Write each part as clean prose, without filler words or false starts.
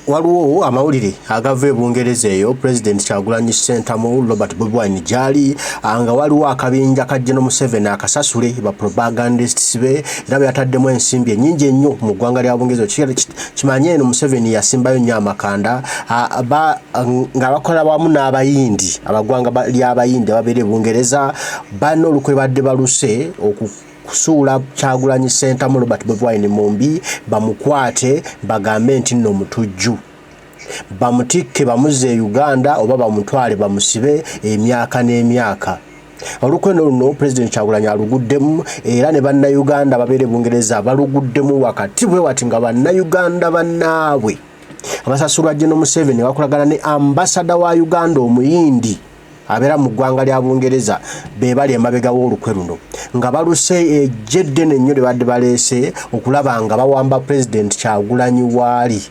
Waliwo amawulire agava e Bungereza eyo President Kyagulanyi Ssentamu Robert Bobi Wine gyali nga waliwo akabinja ka General Museveni akasasule ba propagandists be era byataddemu ensimbi ennyingi ennyo mu ggwanga lya Bungereza. Kimanye eno Museveni yasimbayo nnyo amakanda nga bakola wamu n'abayindi abagwanga ly'abayindi ababeera e Bungereza bano olukwe badde baluse kusuula Kyagulanyi Ssentamu Robert Bobi Wine mumbi bamukwate bagambe nti nno mutujju bamutikke bamuze Uganda oba bamutwale bamusibe emyaka n'emyaka. Olukweno luno President Kyagulanyi aluguddemu era ne bannayuganda babeere Bungereza baluguddemu wakati bwe wati nga bannayuganda bannaabwe abasasulwa General Museveni bakolagana ne ambassador wa Uganda omuyindi abera mu ggwanga lya Bungereza be bali emabega w'olukwe luno nga baluse ejjedde nnyo lye badde baleese okulaba nga bawamba President Kyagulanyi waali.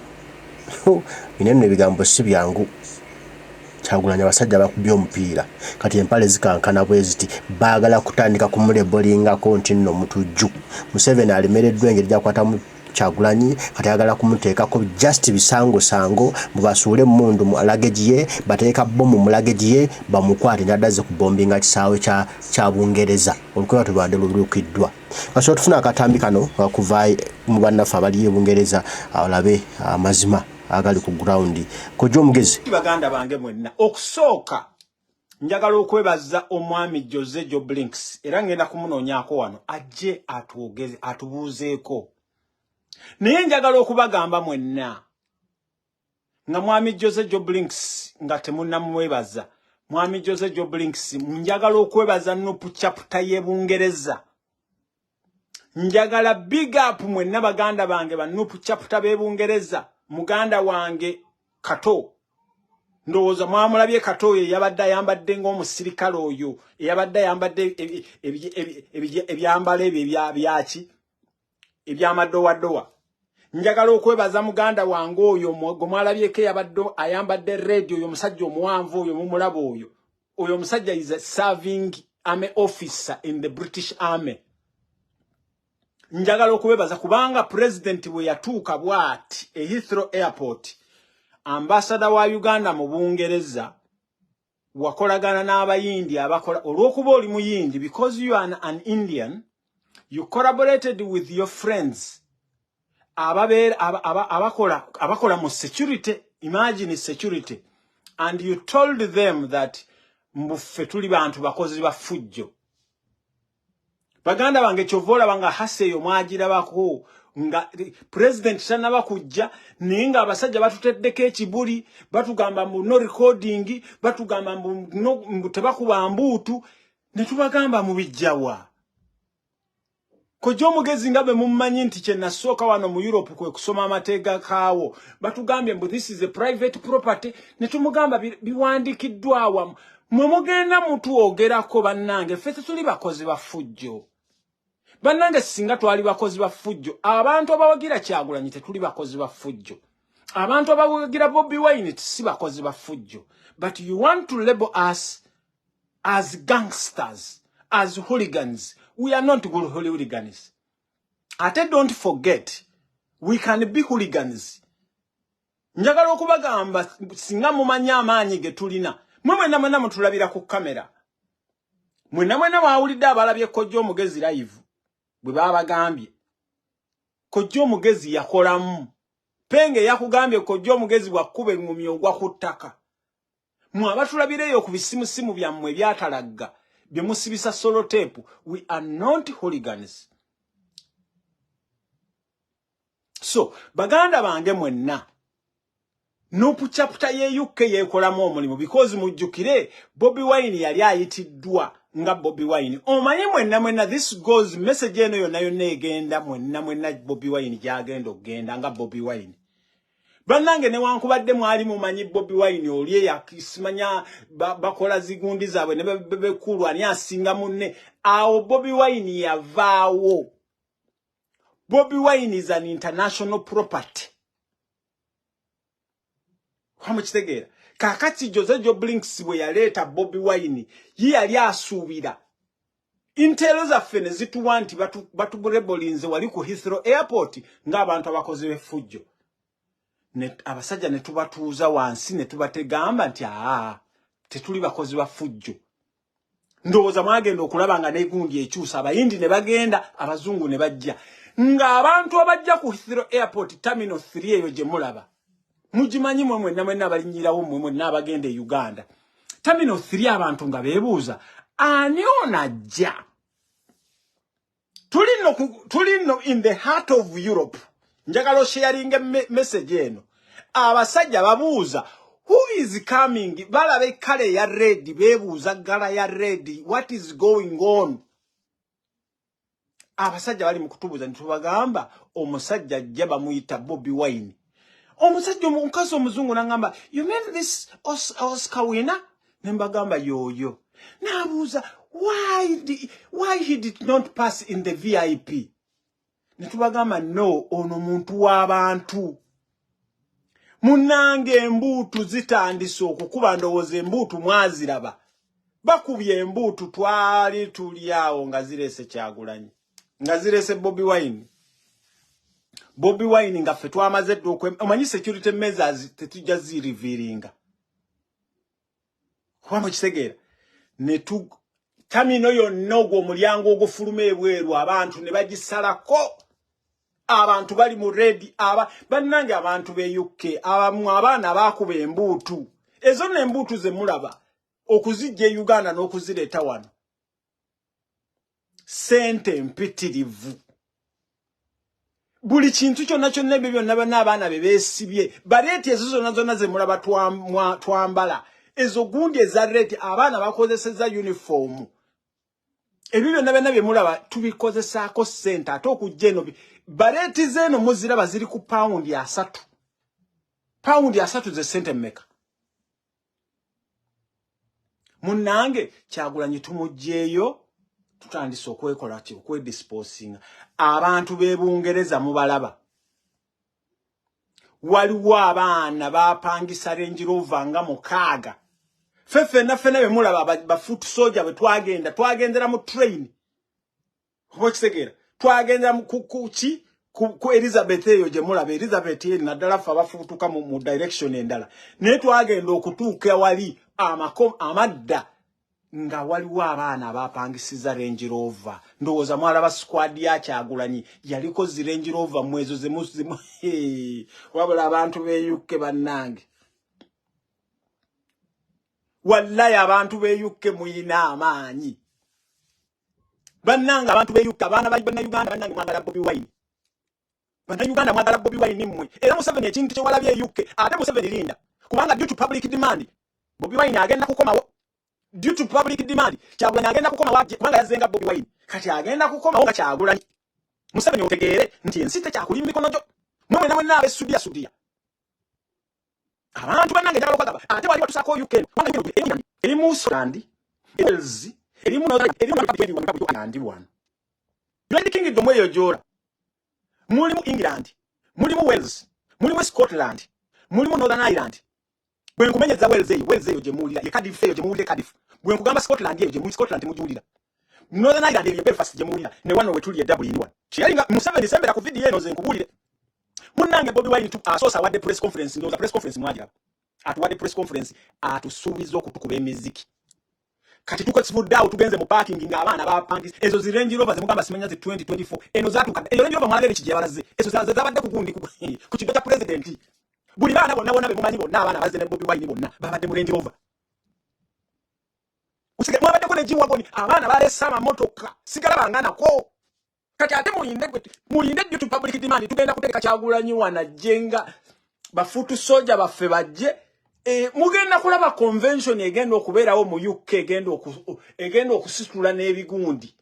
Binene ebigambo si byangu. Kyagulanyi abasajja bakubye omupiira kati empale zikankana bwe ziti baagala kutandika kumulebolinga nti nno mutujju. Museveni alemereddwa engeri gy'akwatamu Kyagulanyi kati ayagala kumuteekako just bisango mubasuule mundu mu luggage ye bateeka bomu mu luggage ye bamukwate n'addaze ku bombinga kisaawe kya Bungereza. Olukwe lubadde lulukiddwa. Kaso tufuna akatambi kano kuva mu bannaffe abali e Bungereza olabe amazima agali ku ground. Kojja omugezi baganda bange mwenna okusooka njagala okwebaza omwami Jose Joe Blinks era ngenda kumunoonyaako wano ajje atubuuzeeko. Naye njagala okubagamba mwenna nga mwami Jose Joe Blinks nga temunnamwebaza. Mwami Jose Joe Blinks njagala okwebaza Nuupu chapter y'e Bungereza. Njagala big up mwenna baganda bange ba Nuupu chapter b'e Bungereza. Muganda wange Kato ndowooza mwamulabye Kato ye yabadde ayambadde ng'omusirikale oyo yabadde ayambadde ebyambalo ebyo byaki ebyamadowadowa. Njagala okwebaza muganda wange oyo mwalabyeko yabadde ayambadde radio oyo musajja omuwanvu oyo mumulaba oyo musajja is a serving army officer in the British Army. Njagala okwebaza kubanga president bwe yatuuka bwati e Heathrow Airport ambassador wa Uganda mu Bungereza wakolagana n'abayindi abakola olw'okuba oli muyindi because you are an Indian you collaborated with your friends abakola mu security. Imagine security and you told them that mbuffe tuli bantu bakozi ba fujjo. Baganda bange chovola banga haseyo mwagirabako nga president tanaba kujja ninga abasajja batuteddeko ekibuli batugamba mu no recording batugamba mu tebakuba mbuutu ne tubagamba mu bijjawa. Kojja omugezi nga bwe mummanyi nti kye nasooka wano mu Europe kwe kusoma amateega kaawo batugambye mbu this is a private property ne tumugamba biwandikiddwa awamu mwe mugenda mutuogerako bannange ffe tuli bakozi ba fujjo. Bannange singa twali bakozi ba fujjo abantu abawagira Kyagulanyi tetuli bakozi ba fujjo. Abantu abawagira Bobi Wine si bakozi ba fujjo. But you want to label us as gangsters, as hooligans. We are not good hooligans. Ate don't forget, we can be hooligans. Njagala okubagamba singa mumanya amaanyi ge tulina. Mwena mutulabira ku kamera. Mwena waawulidde abalabye Kojja Omugezi live. Bwe babagambye. Kojja Omugezi yakolamu. Penge yakugambye Kojja Omugezi bwakube ngumi ogwa ku ttaka. Mwe abatulabireyo ku bisimusimu byammwe byatalagga. Byemusibisa solo tape. We are not hooligans. So, baganda bange mwenna. Nuupu chapter ye UK yekolamu omulimu because mujjukire Bobi Wine yali ayitiddwa nga Bobi Wine. Omanyi mwenna this goes message eno yonna egenda mwenna Bobi Wine gyagenda okgenda nga Bobi Wine. Bannange newankubadde mwali mumanyi Bobi Wine oli yakisimanya bakola zigundi zaabwe ne bebekulu ani asinga munne awo Bobi Wine yavaawo. Bobi Wine is an international property. Hamukitegeera kakati Jose Joe Blinks bwe yaleeta Bobi Wine ye yali asuubira intero zaffe ne zituwa nti batuburebolinze wali ku Heathrow Airport ng'abantu abakozi b'effujjo. abasajja ne tubatuuza wansi ne tubategamba nti tetuli bakozi ba fujjo. Ndowooza mwagenda okulaba nga n'egundi ekyusa, abayindi ne bagenda, abazungu ne bajja. Ng'abantu abajja ku Heathrow Airport Terminal 3 eyo gye mulaba. Mugimanyi mwenna abalinyirawo mwenna abagenda e Uganda. Terminal 3 abantu nga beebuuza, ani onajja? Tulino in the heart of Europe. Njagala sharing message eno. Abasajja babuuza, who is coming? Balabe kale ya red, bebuuza gala ya red. What is going on? Abasajja bali mukutubuza ntubagamba omusajja ajja bamuyita Bobi Wine. Omusajja omukazi omuzungu nangamba, you mean this Oscar winner? Nembagamba yoyo. Nabuuza, why he did not pass in the VIP? Netubagamba no, ono muntu w'abantu. Munange embuutu zitandise okukuba ndowooza embuutu mwaziraba. Bakubye embuutu twali tuli awo nga zirese Kyagulanyi. Nga zirese Bobi Wine. Bobi Wine nga ffe twamaze dde omanyi security measures tetujja ziriviringa. Kuba mukitegeera. Tamino yonna ogwo omulyango ogufuluma ebweru abantu ne bagisalako. Abantu bali mu red bannange abantu be UK abaana bakuba embuutu. Ezo n'embuutu ze mulaba okuzijja e Uganda n'okuzireeta wano. Sente mpitirivu. Buli kintu kyonna kyonna ebyo byonna n'abaana be beesibye. Bareeti ezo zonna ze mulaba twambala. Ezo gundi eza red abaana bakozeseza uniform. Ebyo byonna bye mulaba tubikozesaako sente ate okujja eno. Bareti zeno muziraba ziri ku paundi ya 3. Paundi ya 3 ze sente mmeka. Munnange Kyagulanyi tumugjeeyo tutandise okwekola ki okwedisposing. Abantu be Bungereza mubalaba. Waliwo abaana bapangisa Range Rover nga mukaaga. Fena be mulaba ba foot soldier bwe twagendera mu train. Oba kisegeera. Twagenda ku Elizabeth eyo gye mulaba Elizabeth ye naddala fa bafutuka mu direction endala. Naye twagenda okutuuka wali amadda nga waliwo abaana abapangisiza Range Rover. Ndowooza mwalaba squad ya Kyagulanyi yaliko zi Range Rover mwezo zemuzimu. Wabula abantu be UK bannange. Wallahi abantu be UK muyina amaanyi. Bannanga abantu be UK abaana ba Uganda bannanga mwagala Bobi Wine. Bana Uganda mwagala Bobi Wine mmwe. Era Museveni ekintu kye walabye UK ate Museveni linda. Kubanga due to public demand Bobi Wine agenda kukomawo. Due to public demand Kyagulanyi agenda kukomawo kubanga yazenga Bobi Wine. Kati agenda kukomawo nga Kyagulanyi. Museveni otegeere nti ensi tekyakuli mikono gyo. Mwe mwenna abe sudia. Abantu bannange njagala okugamba ate wali watusako UK. Eri mu Scotland, Wales, eri mu Northern, eri mu Ireland. United Kingdom eyo gy'ola. Mulimu England, mulimu Wales, mulimu Scotland, mulimu Northern Ireland. Bwe nkumenyeza Wales eyo gye muwulira, ye Cardiff eyo gye muwulira Cardiff. Bwe nkugamba Scotland eyo gye mu Scotland mugiwulira. Northern Ireland eyo Belfast gye muwulira, ne wano we tuli Dublin wano. Kiyalinga Museveni sembera ku video eno ze nkubulire. Munnange Bobi Wine asoosa wadde press conference, ndoza press conference mwagira. Atuwadde press conference atusuubiza okutukuba emiziki. Kati tukosivudde awo tugenze mu parking ng'abaana bapangisa ezo zi Range Rover zemugamba simenya zi 2024 eno zaatuka eyo Range Rover mwagere kijje balaze ezo zabadde kugundi ku kigo kya president buli baana bonna be mumanyi bonna abaana bazze ne Bobi Wine bonna babadde mu Range Rover usige mwabadde ko ne G-Wagon abaana balesa amamotoka sigala banganako kati ate mulinde due to public demand tugenda kuteeka Kyagulanyi wana jenga bafutu soja baffe bajje mugenda kulaba convention egenda okubeerawo mu UK egenda okusitula n'ebigundi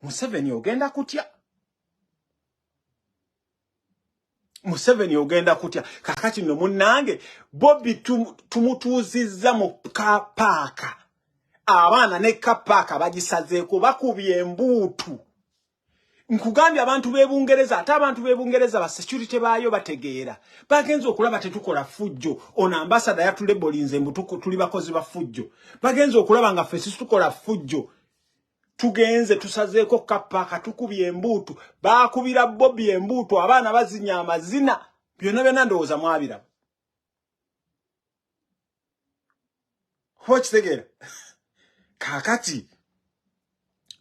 Museveni ogenda kutya. Museveni ogenda kutya. Kakati no munnange Bobby tumutuuzizza mu kapaaka. Abaana ne kapaaka bagisazeeko bakubye embuutu. Nkugambye abantu b'Ebungereza, ate abantu b'Ebungereza ba security baayo bategeera. Bagenze okulaba tetukola fujjo. Ono ambassador yatulebolinze mbutuko tuli bakozi ba fujjo. Bagenze okulaba nga ffe tukola fujjo. Tugenze tusazeeko kapaaka tukubye embuutu. Baakubira Bobby embuutu abaana bazinya amazina. Byonna ndowooza mwabiraba. Okitegeera. Kakati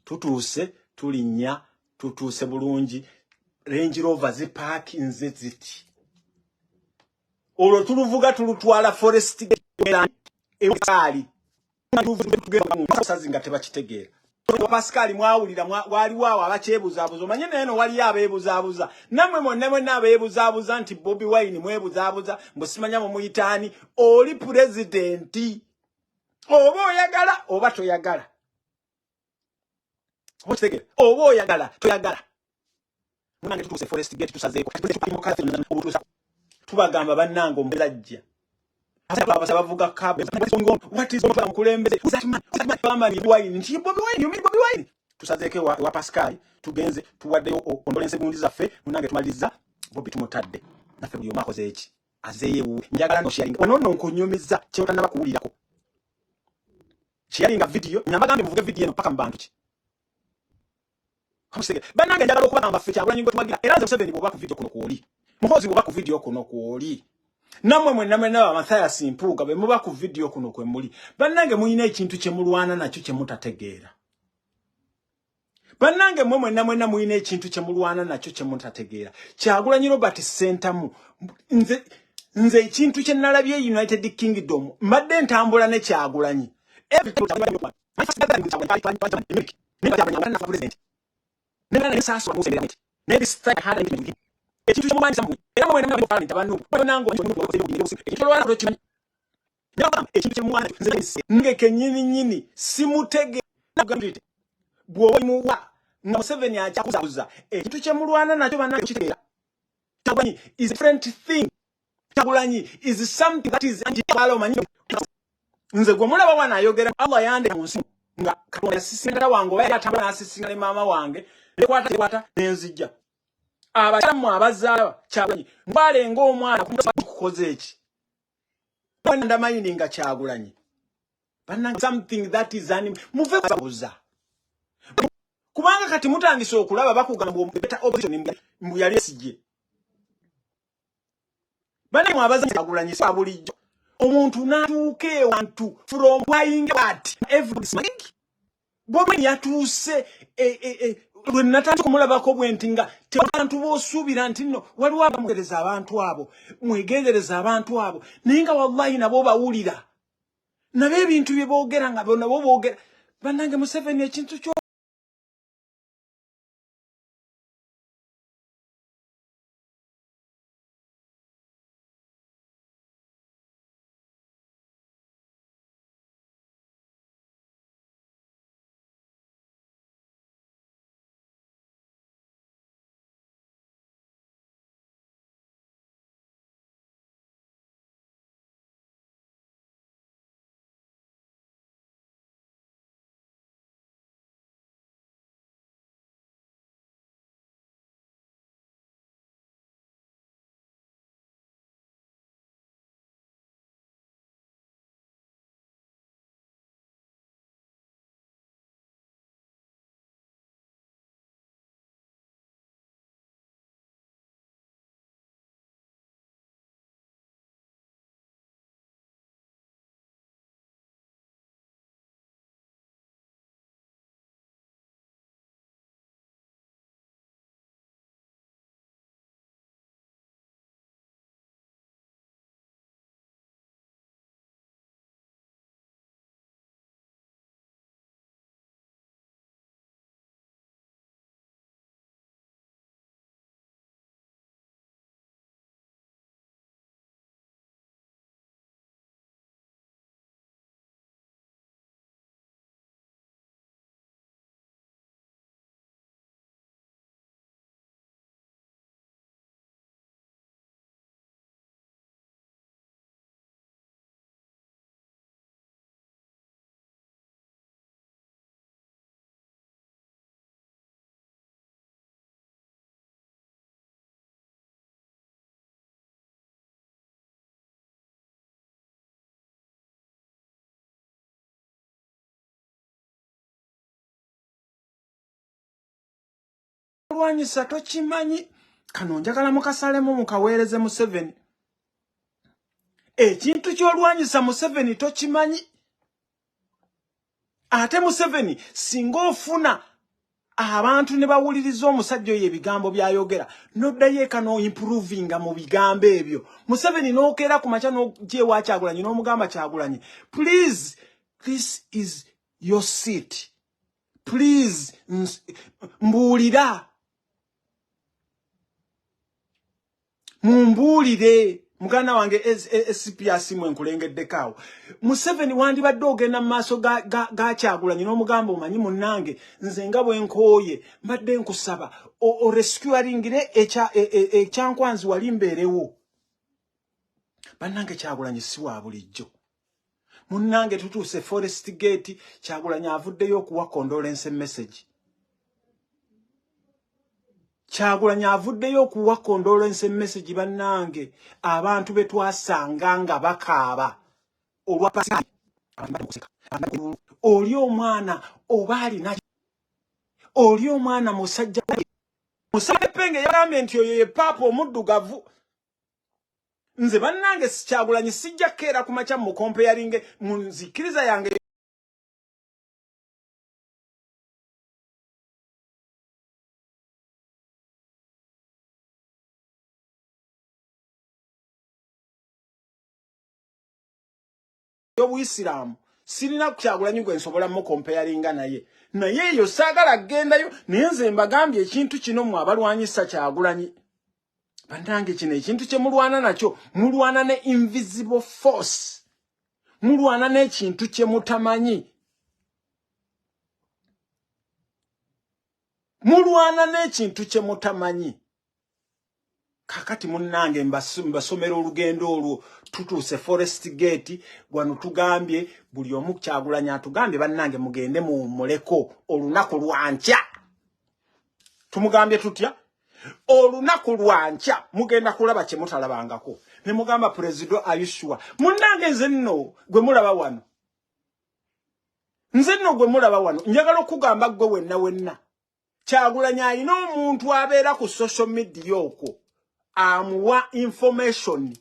tutuuse tulinnya tutuuse bulungi Range Rover ziparkinze ziti. Olwo tuluvuga tulutwala Forest Gate ekali. Sazinga tebakitegeera. Pascal mwawulira wali wawo abakyebuzabuza omanye neno wali abebuzabuza namwe monna abebuzabuza nti Bobi Wine mwebuzabuza mbusimanya mu muyitani oli president oba oyagala oba toyagala. Okitegeera oba oyagala toyagala. Munange tutuse Forest Gate tusazeeko tubagamba bannange ombelajja abavuga kabe what is going on kulembeze Bobi Wine nti Bobi Wine you mean Bobi Wine tusazeeke wa Pascal tugenze tuwaddeyo ondolense gundi zaffe munange tumaliza Bobi tumutadde naffe buli omakoze eki azeeyewu njagala no sharing onono nkunyumiza kyota naba kuwulirako sharing video nyamagambe muvuge video eno paka mbantu ki banange njagala okubagamba ffe Kyagulanyi gwe tumagira era nze Museveni bw'oba ku video kuno kwoli mukozi bw'oba ku video kuno kwoli namwe mwenna Mathias Mpuuga be muba ku video kuno kwe muli banange muyina ekintu kye mulwana nakyo kye mutategeera banange mwenna muyina ekintu kye mulwana nakyo kye mutategeera Kyagulanyi Robert Ssentamu nze ekintu kye nalabye United Kingdom mbadde ntambula ne Kyagulanyi Nena saso musembera miti. Nebi strike hard and begin. Ekitu kyo mumanyi samu. Era mwe nemwe parliament abantu. Bonango ekitu lwana ko kimanyi. Nyaba ekitu kyo mwana nze ngeke nyini simutege nagambite. Bwo muwa nga Museveni ajakuza. Ekitu kyo mulwana nakyo banange kitegera. Kyagulanyi is a different thing. Kyagulanyi is something that is anti-palo manyi. Nze gwe mulaba wana ayogera Allah yande munsi nga katonda sisinga wange oba yatambula nasisinga ne mama wange. Lekwata nenzijja abakyamu abazaala Kyagulanyi mbale ng'omwana kukoze eki wanda mining nga Kyagulanyi bananga something that is muve kubuza kubanga kati mutandise okulaba bakugamba better option mbu yali esije bananga abazaala Kyagulanyi sabulijjo omuntu natuuke wantu from buying what everybody smiling Bobi yatuuse natatu kumulabako bwentinga tebantu bosuubira nti nno waliwo abamugereza abantu abo mwegendereza abantu abo naye nga wallahi nabo bawulira nabo ebintu bye boogera nga nabo boogera bannange Museveni ekintu kyo lwanyisa tokimanyi kano njagala mukasalemu mukaweereze Museveni ekintu ky'olwanyisa Museveni tokimanyi ate Museveni singa ofuna abantu ne bawuliriza omusajja oyo ebigambo byayogera noddayo eka no improvinga mu bigambo ebyo Museveni n'okeera ku makya n'ogyewa Kyagulanyi n'omugamba Kyagulanyi please this is your seat please mbuulira mumbuulire mugana wange SPS mwe nkulengeddekaawo Museveni wandibadde ogenda mu maaso ga Kyagulanyi n'omugamba omanyi munnange nze nga bwe nkooye mbadde nkusaba rescueringire ekyankwanzi wali mbeerewo bannange Kyagulanyi si wa bulijjo munnange tutuuse Forest Gate Kyagulanyi avuddeyo okuwa condolence message Kyagulanyi avuddeyo okuwa condolence message bannange abantu betwasanga nga bakaaba olwa pasika oli omwana oba alina oli omwana musajja Penge yagambye nti oyo ye papa omuddugavu nze bannange Kyagulanyi sijja keera ku makya mu comparing mu nzikiriza yange y'Obuyisiraamu sirina Kyagulanyi gwe nsobola mu comparinga naye eyo saagala gendayo naye nze mbagambye ekintu kino mu abalwanyisa Kyagulanyi bannange kino ekintu kye mulwana nakyo mulwana ne invisible force mulwana n'ekintu kye mutamanyi mulwana n'ekintu kye mutamanyi kakati munnange mbasomera olugendo olwo tutuuse Forest Gate gwano tugambye buli omu Kyagulanyi atugambye bannange mugende mu muleko olunaku lwankya tumugambye tutya olunaku lwankya mugenda kulaba kye mutalabangako ne mugamba president ayishwa munnange nze nno gwe mulaba wano njagala okugamba gwe wenna Kyagulanyi alina omuntu abeera ku social media okwo amuwa information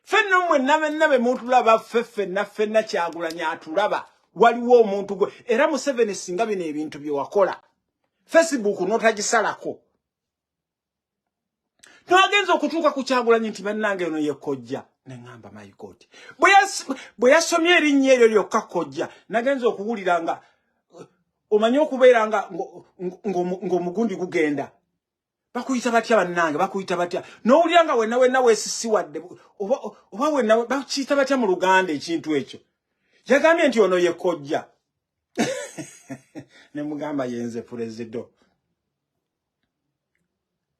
fenna mwenna be muntu laba fenna Kyagulanyi atulaba waliwo omuntu gwe era Museveni singa bino ebintu bye wakola Facebook notagisalako twagenza okutuuka ku Kyagulanyi nti bannange ono ye Kojja ne ngamba my God bwe yasomye erinnya eryo lyokka Kojja nagenza okuwulira nga omanyi okubeera nga ng'omugundi gugenda bakuyita batya bannange bakuyita batya n'owulira nga wenna weesisiwadde oba wenna bakiyita batya mu Luganda ekintu ekyo yagambye nti ono ye Kojja ne mugamba yenze president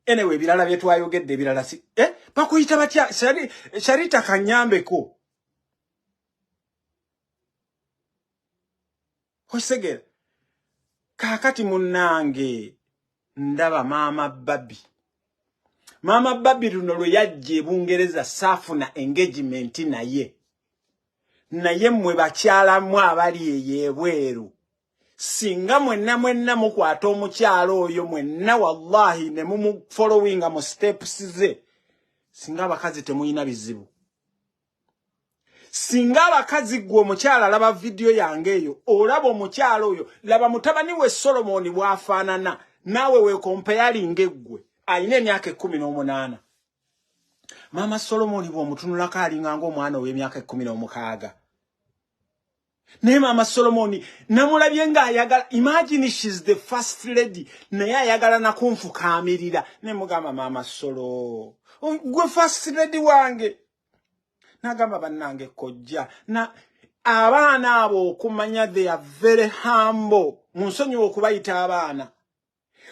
anyway birala bye twayogedde birala si bakuyita batya Sharita kanyambeko osegera kakati munnange ndaba Mama Babi luno lwe yajja e Bungereza saafuna engagement naye mmwe bakyalamu abali eyebweru singa mwenna mukwata omukyalo oyo mwenna wallahi ne mumu followinga mu steps ze singa abakazi temuyina bizibu singa abakazi gwe omukyala laba video yange eyo olaba omukyalo oyo laba mutabani we Solomon bwafaanana nawe we comparing eggwe alina emyaka 18 Mama Solomon bw'omutunulako alinga ng'omwana w'emyaka 16 naye Mama Solomon namulabye ng'ayagala imagine she's the first lady naye ayagala nakunfukaamirira ne mugamba Mama Solo gwe first lady wange nagamba bannange Kojja na abaana abo okumanya they are very humble munsonyiwa okubayita abaana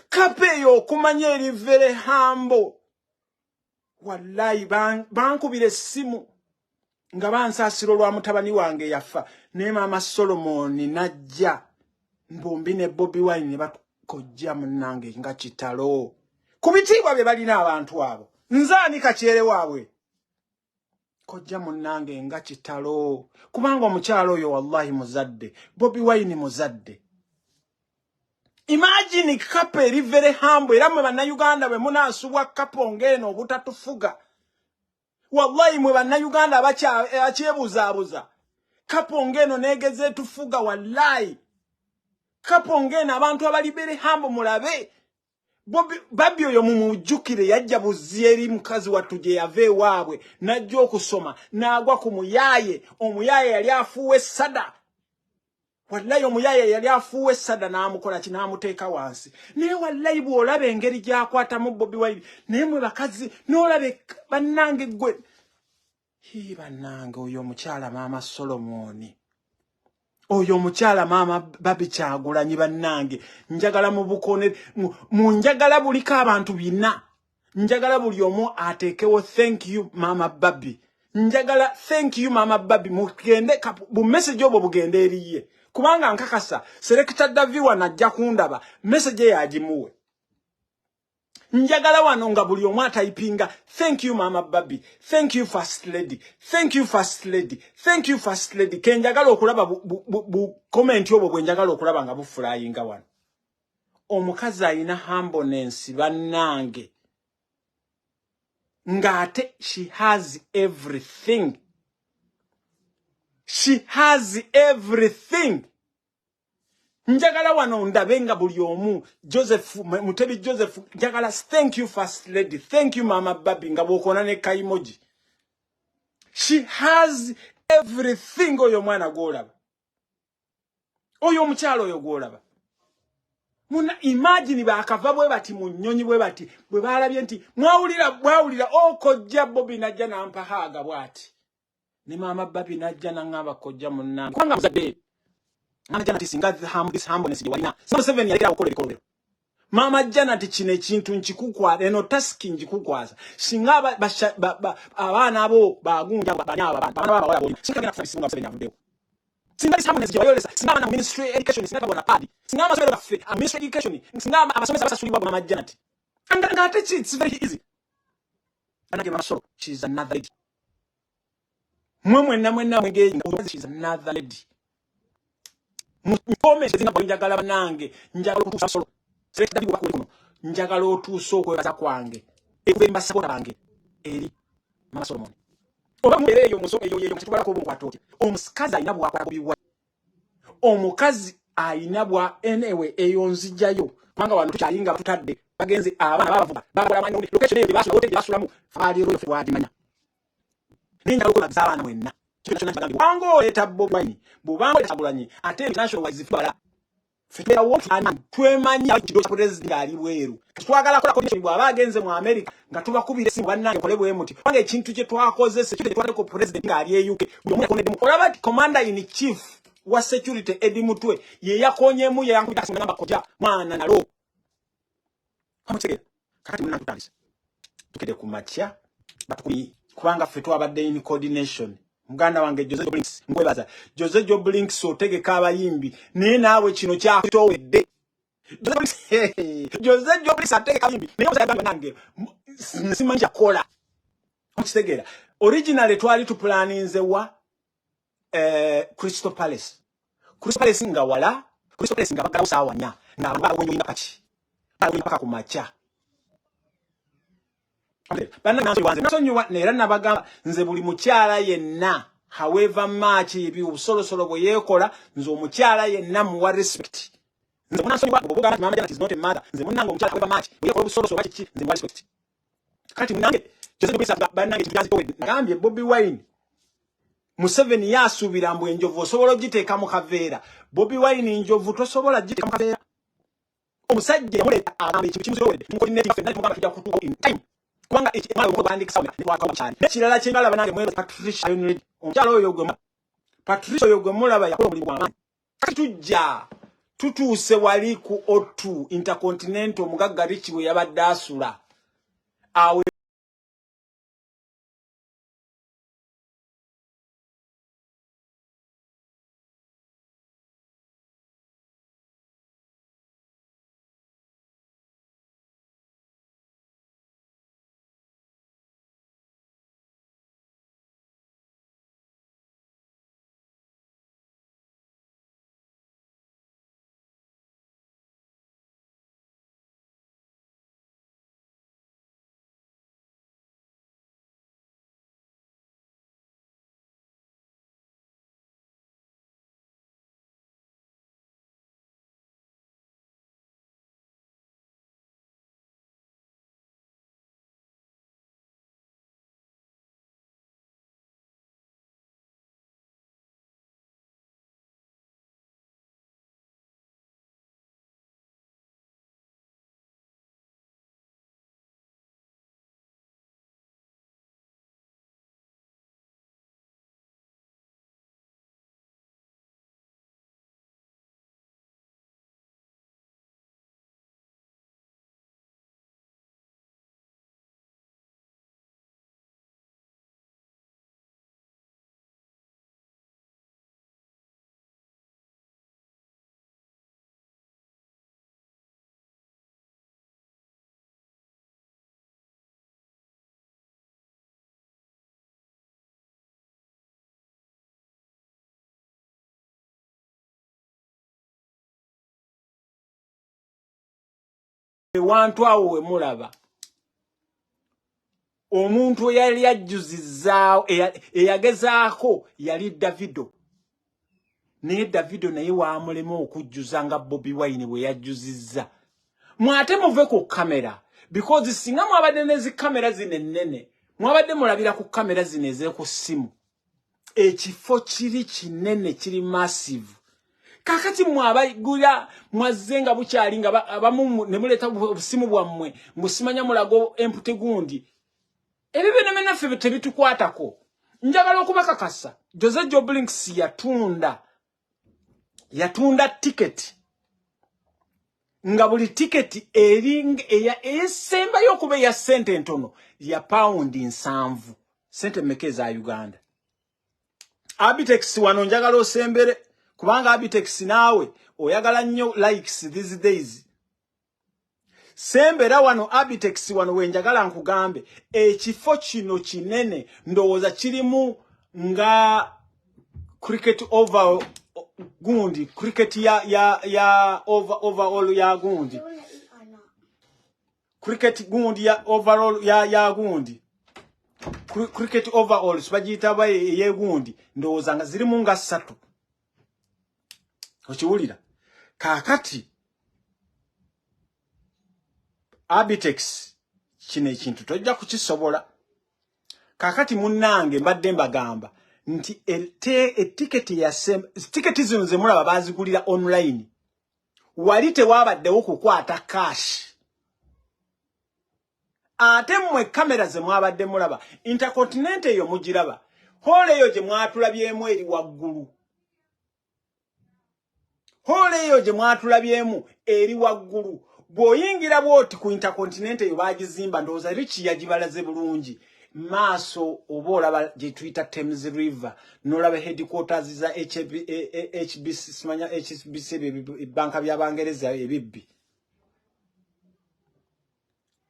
kapeyo okumanya eri very humble wallahi bankubira essimu nga bansaasira olwa mutabani wange yafa ne Mama Solomon najja Mbumbi ne Bobi Wine ne bakojja munnange nga kitalo ku bitiibwa bye balina abantu abo nzaani kakyere waabwe kojja munnange nga kitalo kubanga omukyalo oyo wallahi muzadde Bobi Wine muzadde Imagine kapo eri very humble era mwe bannayuganda bwe munaasubwa kapo ngeno obutatufuga. Wallahi mwe bannayuganda akyebuzabuza. Kapo ngeno negeze tufuga wallahi. Kapo ngeno abantu abali very humble mulabe. Babi oyo mumujukire yajja buzieri mukazi watuje yave waabwe najjo okusoma nagwa ku muyaye omuyaye yali afuwe sada. Wallahi omuyaye yali afuwe sada namukola kinamuteeka wansi. Naye wallahi bwolabe engeri gyakwata mu Bobi Wine nemwe bakazi nolabe bannange gwe. Bannange oyo omukyala Maama Solomoni. Oyo omukyala Maama Babi Kyagulanyi bannange njagala mu bukone mu njagala buliko abantu bina. Njagala buli omu ateekewo thank you Maama Babi. Njagala thank you Maama Babi mugende bu message obwo bugende eriye. Kubanga nkakasa Selector Daviwa najja kundaba message yagimuwe. Njagala wano nga buli omu atayipinga thank you Maama Babi, thank you First Lady, thank you First Lady, thank you First Lady. Kenjagala okulaba bu comment obwo bwe njagala okulaba nga buflyinga wano. Omukazi ayina humbleness bannange. Ngate she has everything. She has everything. Njagala wano ndabenga buli omu Joseph Mutebi Joseph njagala thank you First Lady, thank you Maama Babi nga bokona ne kaimoji. She has everything oyo mwana golaba. Oyo omukyalo oyo golaba. Muna imagine bakava bwe bati munyonyi bwe bati bwe balabye nti mwawulira okojja Bobi najja nampahaga bwati. Ne Maama Babi najja nangaba kojja munnange. Kwanga muzadde. Mama Janet singa this humbleness je walina. Sino 7 yaleka okola ebikolero. Mama Janet kine kintu nkikukwa eno taski njikukwaza. Singa abaana abo bagunja banyaba bana baba wala. Singa gina kufisinga 7 yavudeo. Singa this humbleness je wayolesa. Singa bana ministry education singa bona padi. Singa amasomero gafe ministry education. Singa amasomero basasuliwa Mama Janet. Anga ate it's very easy. Anake Mama Solo, she's another lady. Mwemwe mwege she's another lady. Mukome zinga bali njagala banange njagala okutusa solo select dabi wakuli kuno njagala otuso okwebaza kwange ekubemba sabona bange eri Mama Solomon oba mubereyo musoko eyo kitubala ko bongo atoke omusikazi ayina bwa kwa biwa omukazi ayina bwa enewe eyo nzijayo kubanga wano tukyayinga tutadde bagenze abana babavuga bakola manyo location eyo basula hotel basulamu fali ro fwadi manya ninja lokona zalana mwenna Wango eta Bobi Wine bubango Kyagulanyi ate international wise fibala fitera wo twemanya kido kya president ali bweru twagala kola ko bwa bagenze mu America nga tubakubire simu bannange kole bwe muti wange ekintu kye twakoze security twate ko president nga ali e UK bwe mu ne olaba commander in chief wa security Edi Mutwe ye yakonyemu ye yankubita singa namba koja mwana nalo amutegera kati muna tutalisa tukede kumacha batukuli kubanga fetwa abadde in coordination Muganda wange Jose Blinks ngwebaza Jose Blinks otegeka abayimbi naye naawe kino kyakutowedde Jose Blinks ategeka abayimbi naye osayagamba nange simanja kola okitegera originally twali tu planninze wa Crystal Palace nga wala Crystal Palace nga bakala usawanya nga abantu bagonyo kaki bali paka kumacha Bana nanso wanze nasonyiwa nera nabagamba nze buli mukyala yenna however much ebi obusolo bwe yekola nze omukyala yenna muwa respect nze munasonyiwa bobuga Mama Janet is not a mother nze munango omukyala however much bwe yekola obusolo baki nze muwa respect kati munange Jose Bisa banange kigazi ko ngambye Bobi Wine Museveni yasubira mbu enjovu osobola giteeka mu kaveera Bobi Wine enjovu tosobola giteeka mu kaveera omusajja yamuleta agambe ekintu kimusobolede coordinate fenna mugamba kijja kutuuka in time Kwanga mwana uko bandika sawa ni wakawa cyane nekirala kyengala banange mwero Patricia Unity omukyalo oyo gwe Patricia oyo gwe mulaba yakola buli bwama tujja tutuuse wali ku O2 Intercontinental mugagga Rich we yabadde asula awe wantu awo we mulaba omuntu yali ajjuzizaawo eyagezaako yali Davido naye Davido naye waamulema okujjuza nga Bobi Wine bwe yajjuzizza mwate muve ku kamera because singa mwabadde nezi kamera zino ennene mwabadde mulabira ku kamera zino ez'eku ssimu ekifo kiri kinene kiri massive kakati mwabagula mwazenga bukyali nga abamu ne muleta obusimu bwammwe musimanya mulago empute gundi ebibe ne menaffe tebitukwatako njagala okubakakasa Jose Joblinks yatunda ticket nga buli ticket esembayo okuba ya sente ntono ya pound 7 sente meke za Uganda. Abitex wano njagala osembere kubanga Abitex naawe oyagala nnyo likes these days. Sembera wano Abitex wano wenjagala nkugambe ekifo kino kinene ndowooza kirimu nga cricket over gundi cricket ya overall ya gundi cricket gundi ya overall ya gundi cricket overall sibagita baye ye gundi ndowooza nga zirimu nga 3 okiwulira kakati Abitex kino ekintu tojja kukisobola kakati munnange mbadde mbagamba nti tiketi zino ze mulaba bazigulira online wali tewabaddewo kukwata cash ate mmwe kamera ze mwabadde mulaba Intercontinental eyo mugiraba hole eyo gye mwatulabyemu eri waggulu hole eyo gye mwatulabyemu eri waggulu bw'oyingira bw'oti ku Intercontinental eyo bagizimba ndowooza Rich yagibalaze bulungi maaso oba olaba gye tuyita Thames River n'olaba headquarters za HBC simanya HBC banka by'Abangereza ebibbi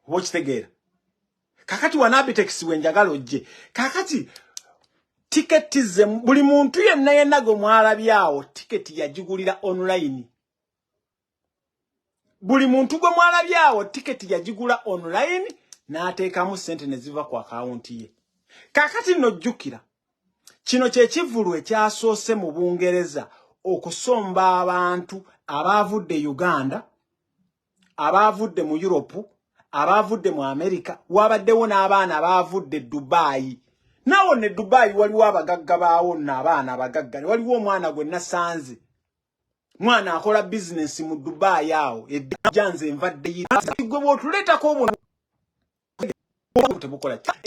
wokitegeera kakati wana Abitex wenjagala ojje kakati tiketi ze buli muntu yenna go mwalabyawo tiketi yagigulira online buli muntu gwe mwalabyawo tiketi yagigula online n'ateekamu sente ne ziva ku akaunti ye kakati nno jjukira kino kye kivulu ekyasoose mu Bungereza okusomba abantu abaavudde Uganda abaavudde mu Europe abaavudde mu America wabaddewo n'abaana abaavudde Dubai nawo ne Dubai waliwo abagagga baawo n'abaana abagagga waliwo omwana gwe nasanze mwana akola business mu Dubai awo ejjanze envadde gwe bw'otuleetako obwo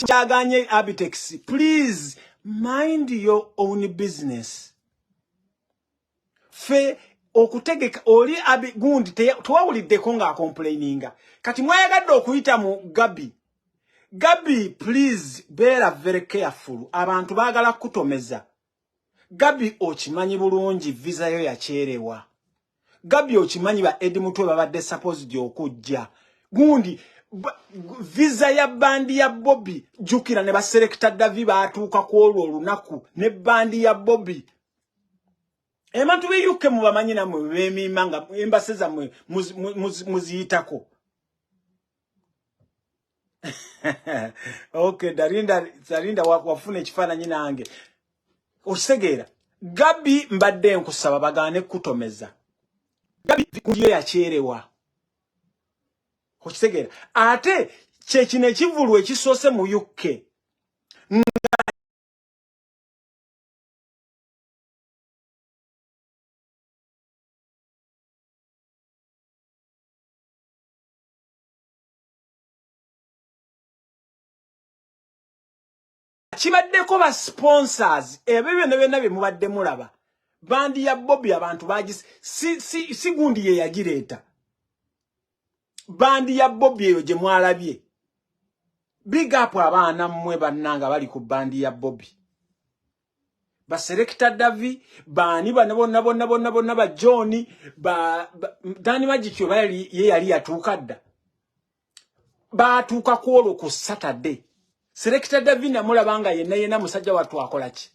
kyaganye Abitex please mind your own business fe okutegeka oli gundi tewawuliddeko nga complaininga kati mwayagadde okuyita mu Gabi please beera very careful abantu baagala kutomeza Gabi okimanyi bulungi visa yo yakyerewa Gabi okimanyi ba Edi Mutwe babadde supposed okujja gundi visa ya bandi ya Bobby jukira ne baselekta Davi baatuuka ku olwo olunaku ne bandi ya Bobby emantu biyuke mu bamanyi namwe bemimanga embase zammwe muziyitako okay Darinda wafuna ekifaananyi nange okisegeera Gabi mbadde nkusaba bagaane kutomeza Gabi ndiyo yakyerewa okisegeera ate kye kino ekivulu ekisoose mu UK kibaddeko ba sponsors ebyo byonna bye mubadde mulaba bandi ya Bobby abantu bagisi si gundi ye yagireeta bandi ya Bobby eyo gye mwalabye big up abaana mmwe bannanga bali ku bandi ya Bobby ba selector Davi bani bonna ba John ba Dani Magikyo bali ye yali yatuuka dda baatuuka ku olwo ku Saturday selector Davi namulabanga yenna musajja watu akola ki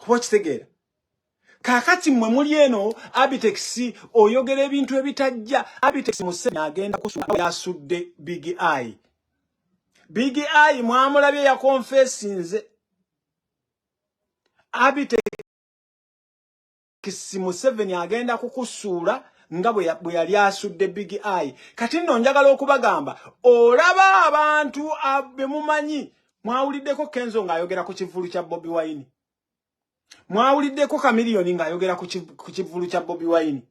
watch together kakati mwe muli eno Abitex oyogera ebintu ebitajja. Abitex Museveni agenda kusula yasudde Big Eye. Big Eye mwamulabye ya confessinze. Abitex Museveni agenda kukusuula nga bwe yali asudde Big Eye. Kati nno njagala okubagamba olaba abantu abemumanyi mwawuliddeko Kenzo ng'ayogera ku kivulu kya Bobi Wine. Mwawuliddeko Chameleone ng'ayogera ku kivulu kya Bobi Wine.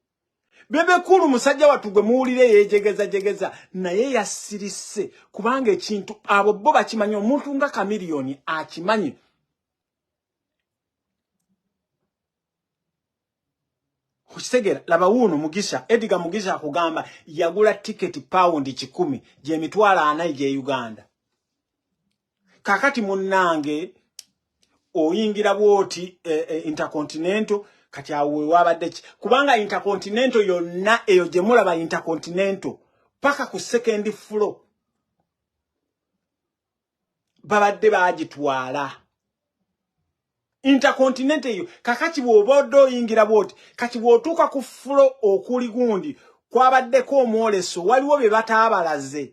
Bebekulu musajja watu gwe muwulire yejegeza naye yasirise kubanga ekintu abo bo bakimanyi. Omuntu nga Chameleone akimanyi. Kukitegera laba wuno Mugisha Edgar Mugisha akugamba yagula ticket pound 10 je mitwala 4 je Uganda. Kakati munnange oyingira bwoti Intercontinental kati awe wabadde kubanga Intercontinental yonna eyo je mulaba Intercontinental paka ku second floor babadde bagitwala. Intercontinental yo kakati bwobodo yingira bwoti kati bwotuka ku floor okuli gundi kwabaddeko omwoleso waliwo be bataabalaze.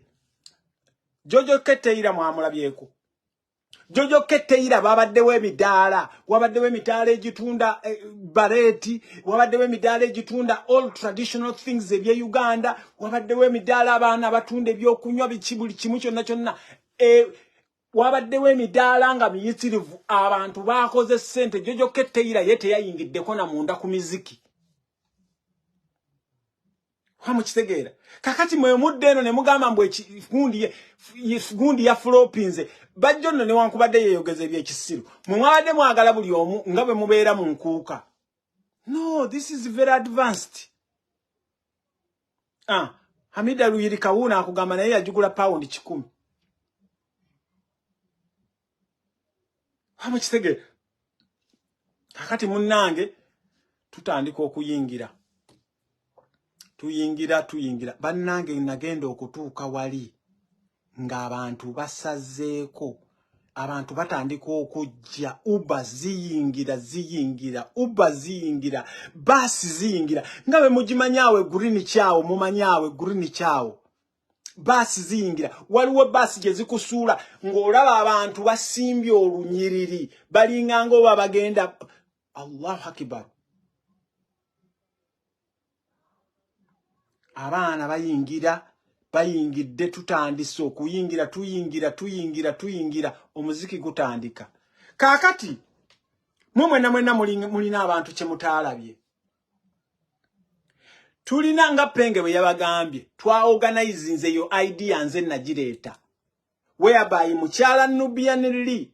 Jojo Keteira mwamulabyeko. Jojo Keteira babaddewo emidaala, wabaddewo emidaala egitunda bareti, wabaddewo emidaala egitunda all traditional things ebye Uganda, wabaddewo emidaala abaana abatunda ebyokunywa buli kimu kyonna wabaddewo emidaala nga miyitirivu abantu bakoze ssente. Jojo Keteira ye teyayingiddeko na munda ku miziki. Hamukitegeera kakati mwe mudde eno ne mugamba mbwe gundi ya flopinze bajjo nno ne wankubadde yeyogeza ebyekisiru mwe mwabadde mwagala buli omu nga bwe mubeera mu nkuuka. No, this is very advanced. Hamida Luyiri Kawuna akugamba naye yajugula pound 10. Hamukitegeera kakati munnange tutandika okuyingira. Tuyingira bannange nagenda okutuuka wali ng'abantu basazeeko abantu batandika okujja Uber ziyingira Uber ziyingira basi ziyingira nga bwe mugimanyawe Green Chao mumanyawe Green Chao basi ziyingira waliwo basi gye zikusuula ng'olaba abantu basimbye olunyiriri balinganga oba bagenda. Allahu Akbar. Abaana bayingidde tutandise okuyingira tuyingira omuziki gutandika. Kakati mwenna mulina abantu kye mutaalabye. Tulina nga Penge bwe yabagambye twa organize yo idea nze nagireeta whereby mukyala Nubian Lee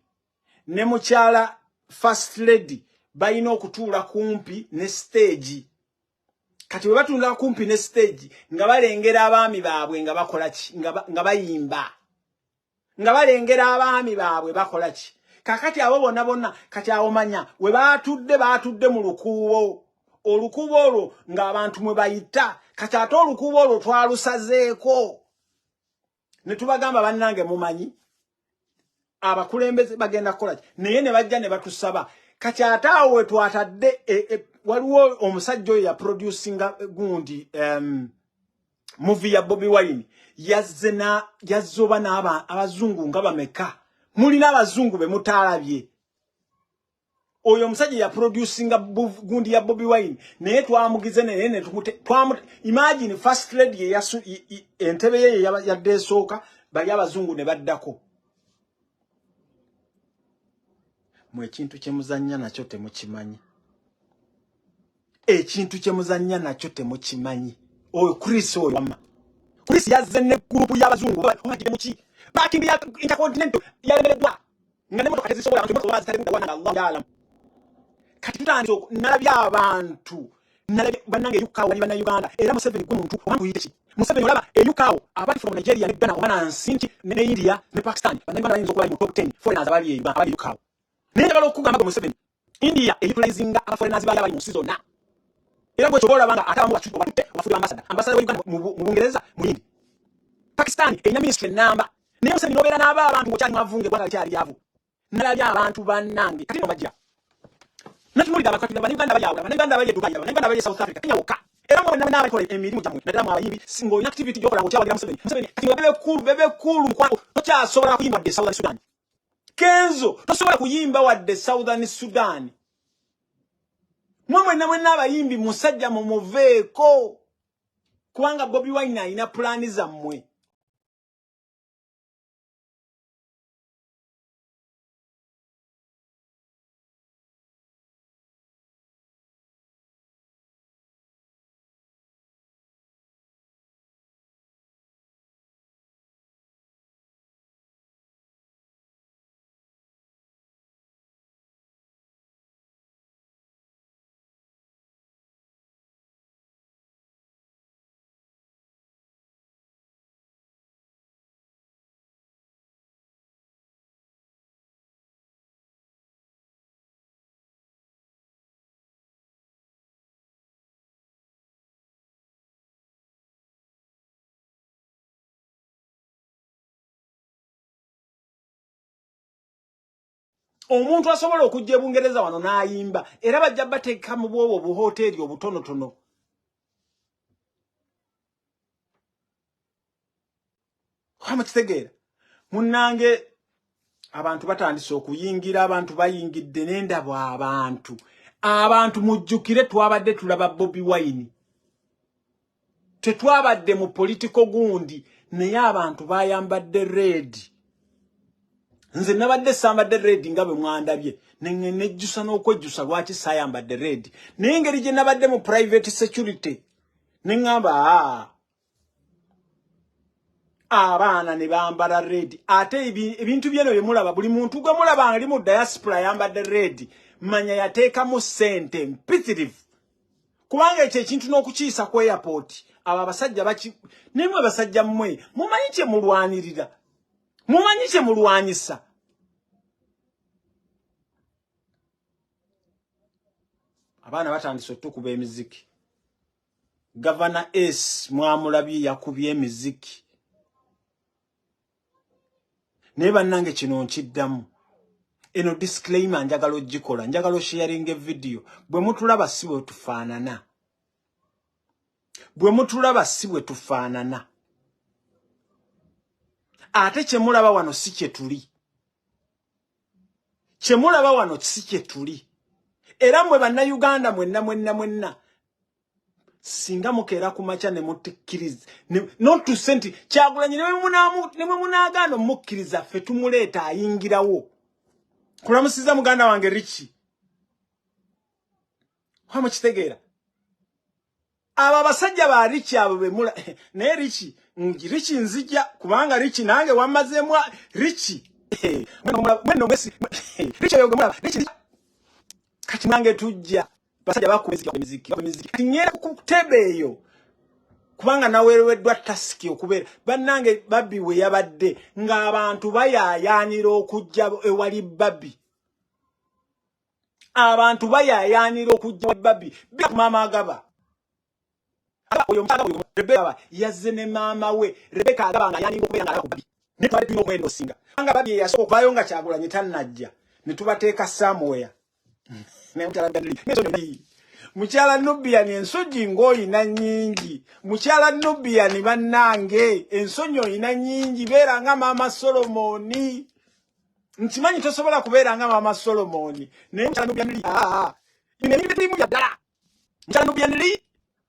ne mukyala First Lady bayina okutuula kumpi ne stage. Kati webatunda kumpi ne stage nga balengera abaami baabwe nga bakola ki nga bayimba nga balengera abaami baabwe bakola ki. Kakati abo bonna kati awomanya we batudde mu lukuubo olukuubo olwo ng'abantu mwe bayita kati ate olukuubo olwo twalusazeeko ne tubagamba bannange mumanyi abakulembeze bagenda kukola ki naye ne bajja ne batusaba kati ate awo we twatadde waliwo omusajja oyo ya producinga gundi movie ya Bobi Wine yazzoba abazungu nga bameka mulina abazungu be mutaalabye. Oyo omusajja ya producinga gundi ya Bobi Wine naye twamugize ne imagine First Lady entebe ye yadde esooka bali abazungu ne baddako. Mwe ekintu kye muzannya nakyo temukimanyi. Ekintu kye muzannya nakyo temukimanyi. Oyo Chris oyo wama. Chris yazze ne group y'abazungu bagide muki. Bakimbi ya Intercontinental yalemeredwa. Nga ne motoka tezisobola abantu bazitali mu wana Allah yaalam. Kati tutandise nalabya abantu nalabya bannange yukawo bali bana Uganda era Museveni gumuntu omuntu yiteki. Museveni olaba yukawo abali from Nigeria ne Ghana obana nsinti ne India ne Pakistan bannange bayinza okuba mu top 10 foreigners abali yukawo. Naye njagala okugamba Museveni India eyutilizinga foreigners bali mu season na era bwe chobola banga atamu wachuko batute wafuya ambassador wa Uganda mu Bungereza mu Hindi. Pakistan enya ministry namba naye Museveni nobera n'aba abantu ngokyali mwavunge bwala kyali yavu nalabya abantu bannange kati no bajja Natumulira abakati b'Abaganda bayawo, Abaganda baye Dubai, Abaganda baye South Africa, Kenya wokka. Era mwe n'aba kola emirimu gyamwe, naddala mu abayimbi singo inactivity gyokola ngo kyawagira Museveni. Museveni kati bebe cool mukwano, tokyasobola kuyimba wadde Southern Sudan. Kenzo, tosobola kuyimba wadde Southern Sudan. Mwe n'abayimbi musajja mu muveeko. Kubanga Bobi Wine alina plani zammwe. Omuntu asobola okujja Bungereza wano n'ayimba era bajja bateeka mu bwobo buhoteri obutonotono. Hamukitegeera munnange abantu batandise okuyingira, abantu bayingidde n'endabo abantu mujjukire twabadde tulaba Bobi Wine, tetwabadde mu politiko gundi naye abantu bayambadde red. Nze nabadde sambadde red nga bwe mwandabye nejjusa n'okwejjusa lwaki sayambadde red naye ngeri gye nabadde mu private security neŋŋamba abaana ne bambala red ate ebintu byeno bye mulaba buli muntu gwe mulaba ali mu diaspora yambadde red manya yateekamu ssente mpitirivu kubanga ekyo ekintu n'okukiyisa ku airport abo abasajja nemwe basajja mmwe mumanyi kye mulwanirira, mumanyi kye mulwanyisa. Abaana batandise okukuba emiziki. Governor S mwamulabye yakubye emiziki. Naye bannange kino nkiddamu. Eno disclaimer njagala ogikola, njagala sharing video. Bwe mutulaba si bwe tufaanana. Bwe mutulaba si bwe tufaanana. Ate kye mulaba wano si kye tuli. Kye mulaba wano si kye tuli. Era mwe bannayuganda mwenna singa mukeera ku makya ne mutikkiriza not to senti Kyagulanyi nemwe munaagaana mukkiriza ffe tumuleeta ayingirawo kulamusiza muganda wange Richi hamukitegeera abo abasajja ba Richi abo bemula naye Richi nzija kubanga Richi nange wamazeemu Richi mweno mwesi Richi yogomula Richi kati nange tujja basajja bakumizika emiziki ngera ku tebe eyo kubanga nawereweddwa tasiki okubeera bannange Babbi we yabadde ng'abantu bayaayaanira okujja ewali Babbi, abantu bayaayaanira okujja ewali Babbi bya maama Agaba oyo mutaka Rebeka yazze ne maama we Rebeka Agaba nga yaanira okubeera nga ku Babbi ne twali tulina omuwendo osinga nga Babbi yasooka okuvaayo nga Kyagulanyi tannajja ne tubateeka somewhere. Mukyala Nubian ensoji ng'oyina nnyingi. Mukyala Nubian bannange ensonyi oyina nnyingi. Beera nga Maama Solomoni. Nkimanyi tosobola kubeera nga Maama Solomoni. Naye mukyala Nubian li emirimu gya ddala. Mukyala Nubian li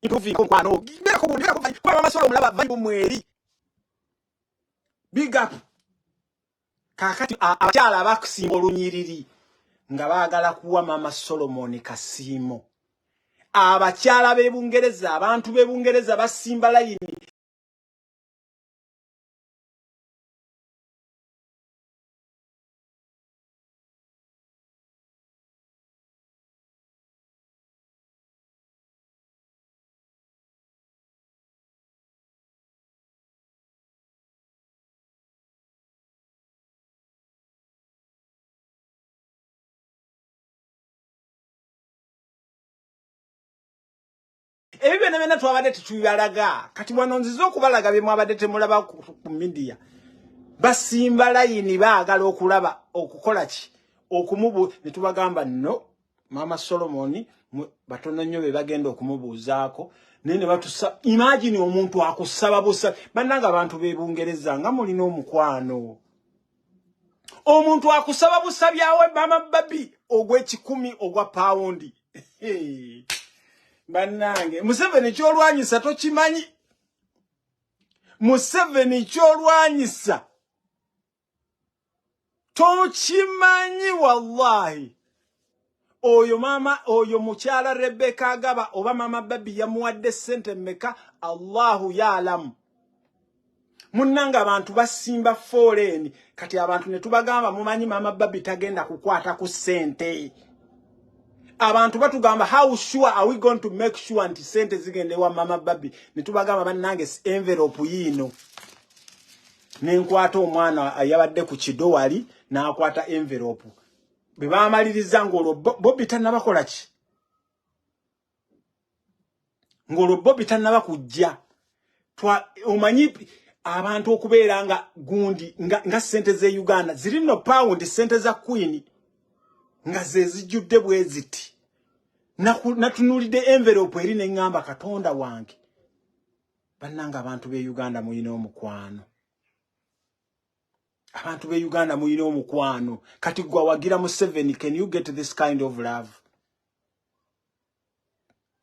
ntuviiko nkwano. Beera kuba Maama Solomoni laba vayibu mweri. Big up. Kaakati abakyala abakusimba olunyiriri nga baagala kuwa Maama Solomoni kasiimo. Abakyala b'e Bungereza, abantu b'e Bungereza basimba layini. Ebibe nebena twabadde tetubalaga kati wano nziza okubalaga bye mwabadde temulaba ku media basimba layini baagala okulaba okukola ki okumubu ne tubagamba no Mama Solomon batono nnyo be bagenda okumubuuzaako nene batusa imagine omuntu akusaba busa bannanga abantu be Bungereza nga mulina omukwano omuntu akusaba busa byawe Mama Babi ogw'ekikumi ogwa paundi bannange Museveni kyolwanyisa tokimanyi Museveni kyolwanyisa tokimanyi wallahi oyo mama oyo mukyala Rebecca Agaba oba Mama Babi yamuwadde sente meka Allahu ya'lamu munnanga abantu basimba foreign kati abantu ne tubagamba mumanyi Mama Babi tagenda kukwata ku sente abantu batugamba how sure are we going to make sure anti sente zigende wa Mama Babi ne tubagamba bannange envelope yino nenkwata omwana ayabadde ku kidowali n'akwata envelope bebamaliriza ngolo Bobby tannabakola ki ngolo Bobby tannabakujja omanyi abantu okubeera nga gundi nga sente ze Uganda ziri no pound sente za Queen nga zezijjudde bweziti natunulide envelope eri neŋŋamba Katonda wange bannanga abantu be Uganda muyina omukwano abantu be Uganda muyina omukwano kati gwa wagira Museveni can you get this kind of love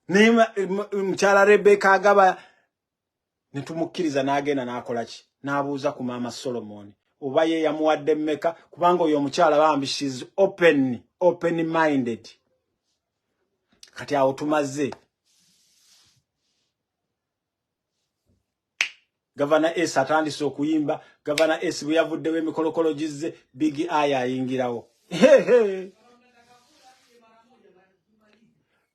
nema mchala Rebecca Agaba netumukkiriza n'agenda n'akola ki n'abuuza ku Mama Solomon oba ye yamuwadde mmeka kubanga oyo omukyala bambi she's open minded kati awo tumaze Governor S atandise okuyimba Governor S bwe yavuddewo emikolokolo gizze Big Eye ayingirawo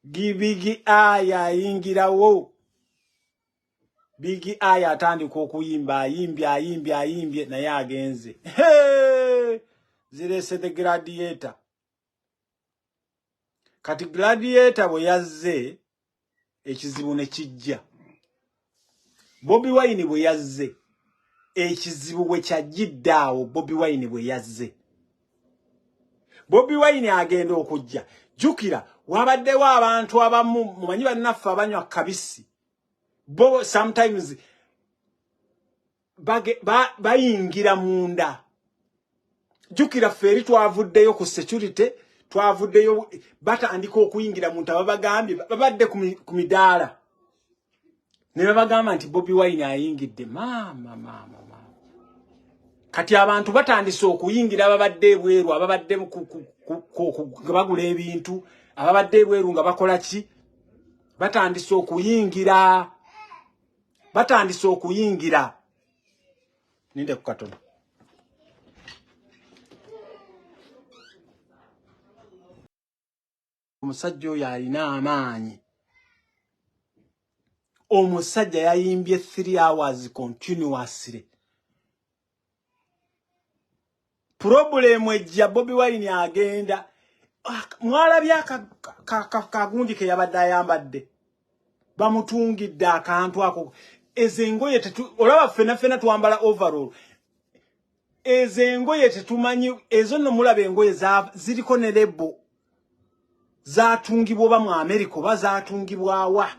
Big Eye ayingirawo Big Eye atandika okuyimba ayimbye naye agenze zirese the Gladiator kati Gladiator bwe yazze ekizibu ne kijja Bobi Wine bwe yazze ekizibu bwe kyajjiddaawo Bobi Wine bwe yazze Bobi Wine agenda okujja jukira wabaddewo abantu abamu mumanyi bannaffe abanywa kabisi bo sometimes bayingira munda jukira feri twavuddeyo ku security twavuddeyo batandika okuyingira muntu ababagambye babadde ku midaala ne babagamba nti Bobi Wine ayingidde mama kati abantu batandise okuyingira ababadde ebweru ababadde bagula ebintu ababadde ebweru nga bakola ki batandise okuyingira ninde ku katono omusajja oyo alina amaanyi omusajja yayimbye 3 hours continuously problem ejja Bobi Wine agenda mwalabye kagundi ke yabadde ayambadde bamutungidde akantu ako ezengoye olaba fena twambala overall ezengoye tetumanyi ezo no mulaba engoye ziriko ne lebo zatungibwa ba mu America oba zatungibwa wa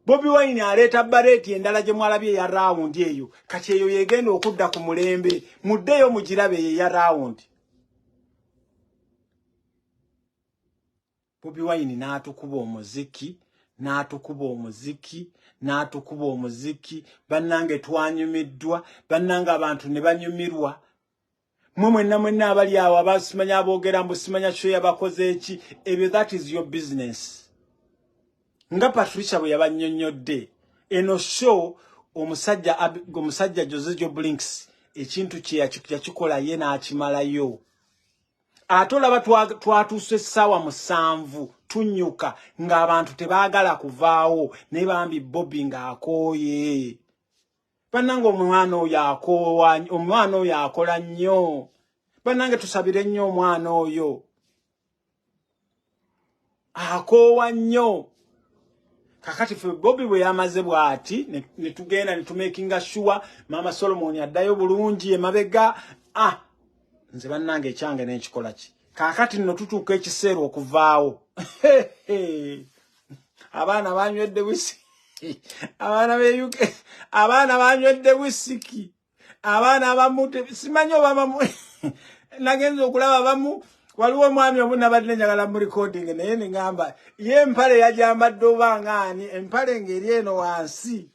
Bobi Wine aleta bareti endala gye mwalabye ya round eyo kati eyo yegenda okudda ku mulembe muddeyo mugirabe ya round Bobi Wine n'atukuba omuziki bannange twanyumiddwa bannange abantu ne banyumirwa mwenna abali awo abasimanya aboogera mbu simanya kyo yabakoze eki ebyo that is your business nga Patricia bwe yabannyonnyodde eno show omusajja Jose Blinks ekintu kye yakikola ye n'akimalayo ate olaba twatuuse essaawa 7 tunyuka ng'abantu tebaagala kuvaawo ne bambi Bobby ng'akooye bannange omwana oyo akola nnyo bannange tusabire nnyo omwana oyo akoowa nnyo kakati fe Bobby bwe yamaze bw'ati ne tugenda ne tumakinga sure Mama Solomon addayo bulungi emabega nze bannange ekyange n'ekikola ki kakati nno tutuuka ekiseera okuvaawo abaana banywedde wisiki abaana be UK abaana banywedde wisiki abaana abamu simanyi oba abamu nagenza okulaba abamu waliwo omwami omu nabadde njagala mu recording naye ne ngamba ye empale yajambadde oba ngaani empale ngeri eno wansi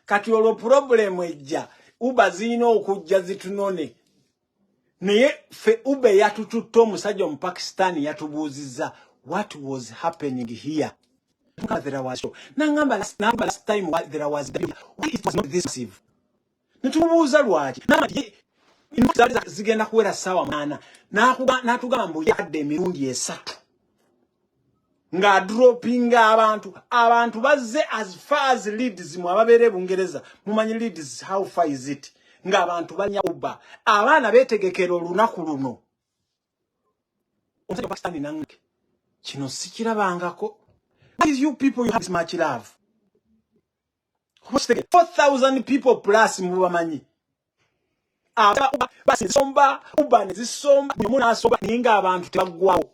kati olwo problem ejja Uber zirina okujja zitunone naye fe Uber yatututte omusajja mu Pakistan yatubuuzizza what was happening here there was show nangamba last time there was why it was not this massive nitumubuuza lwaki namati zigenda kuwera sawa mwana natugamba mbu yadde emirundi esatu nga droppinga abantu bazze as far as Leeds mu ababere Bungereza mumanyi Leeds how far is it nga abantu banya Uber abaana betegekera olunaku luno omusajja Pakistan nange kino sikirabangako. Why is you people you have this much love? 4,000 people plus mubamanyi basi somba Uber nezisomba muna asomba ninga abantu tebagwawo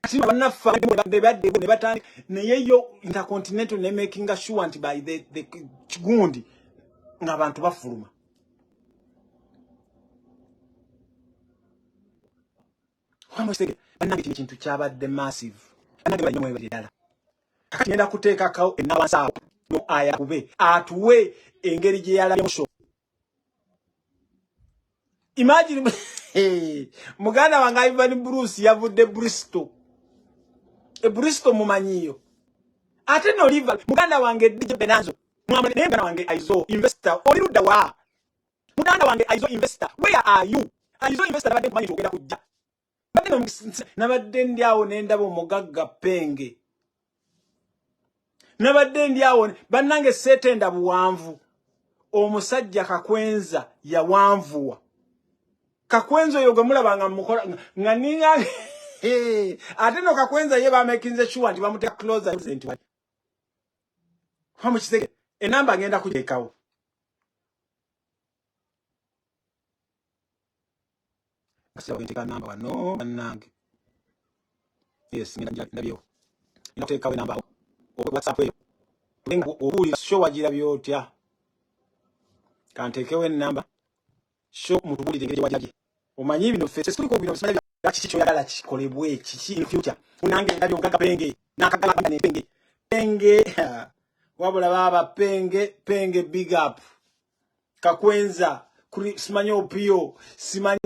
Sima banafa ne batani naye yo Intercontinental ne making sure anti by the kigundi ngabantu bafuluma wamwesege banange kintu kyabadde massive banange banyomwe badala kakati nenda kuteeka kao enawansa no aya kube atuwe engeri gye yala musho imagine muganda wange Ivan Bruce yavudde Bristol Bristol mumanyiyo ate no rival muganda wange DJ Benanzo mwamale nemba wange Aizo investor oliruda wa muganda wange Aizo investor where are you Aizo investor abadde kumanyi okenda kujja badde nabadde ndiawo nendabo mugagga penge nabadde ndiawo bannange setenda buwanvu omusajja Kakwenza ya wanvuwa Kakwenzo yoga mulabanga mukola nga ninga ate no Kakwenza ye bamekinze sure nti bamuteka closer present wali hamukisege enamba ngenda kujekawo Kasiya wenteka namba wano bannange yes ngenda ndabyo inoteka we namba WhatsApp eyo lenga obuli show wagira byotya kantekewe namba show mutubulire ngeri wajaje omanyi bino fese kuliko bino bisanya kicho yagala kikolebwe kiki in future unange ndabyo ngaga penge nakagala ne penge wabula baba penge big up Kakwenza kuri simanyo pio simanyo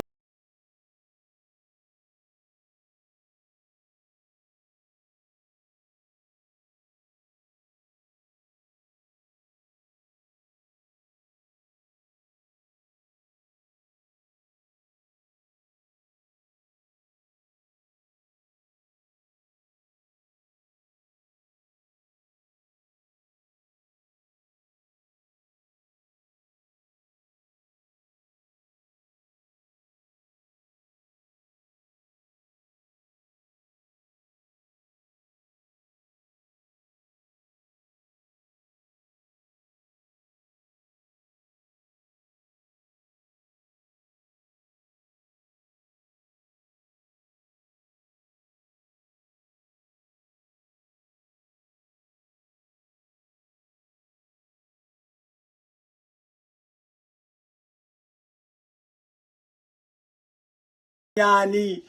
yani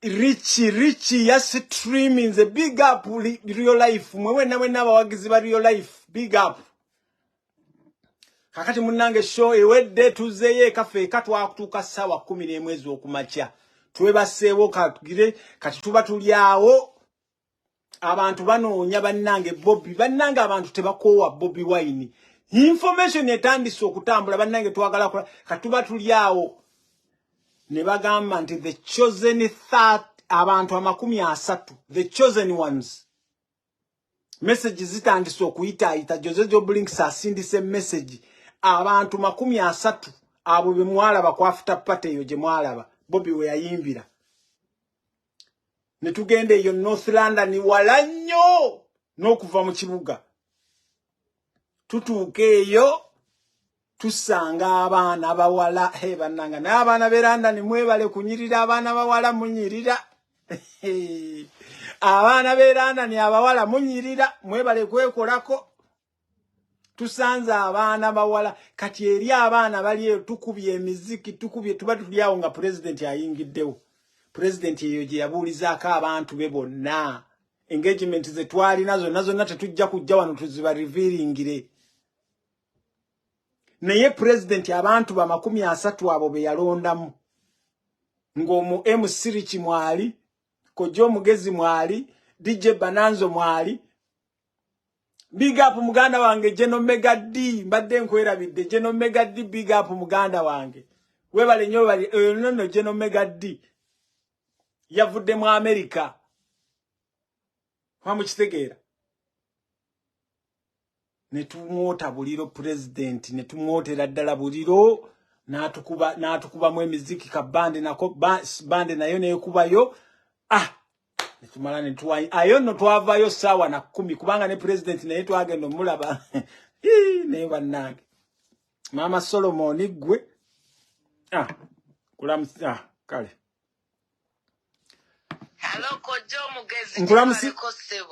Richie ya streaming the big up real life mwewe na bawagizi ba real life big up kakati munange show ewedde tuzeye kafe katwa kutuka sawa 10 mwezi okumacha tuwe basewo katugire kati tuba tulyawo abantu banoonya bannange Bobby bannange abantu tebakowa Bobby Wine information etandise okutambula bannange twagala katuba tulyawo ne bagamba nti the chosen 30 abantu 30 the chosen ones message zitandise okuyita Jose Joblinks asindise message abantu 30 abo be mwalaba kwa after party eyo je mwalaba Bobby we yayimbira ne tugende eyo North London wala nnyo n'okuva mu kibuga tutuuke eyo tusanga abaana abawala bannanga n'abaana beranda ni mwebale kunyirira abaana abawala munyirira abaana beranda ni abawala munyirira mwebale kwekolako tusanze abaana abawala kati eri abaana bali tukubye emiziki tukubye tuba tuliawo nga president ayingiddewo president yeyo gye yabuulizaako abantu be bonna engagement ze twali nazo tetujja kujja wano tuziba revealingire naye president abantu ba 30 abo be yalondamu ng'omu MC Kimwali Kojo Mugezi mwali DJ Bananzo mwali big up muganda wange General Mega D mbadde nkwerabidde General Mega D big up muganda wange webale nyo bali no General Mega D yavudde mu America Kitegeera netumwota buliro president netumwotera ddala buliro natukuba mu emiziki ka band nako band nayo nekubayo netumala netuwayi ayo no twavayo sawa na 10 kubanga ne president naye twagenda mulaba naye bannange mama Solomon gwe kulamusa kale Hello Kojo Mugezi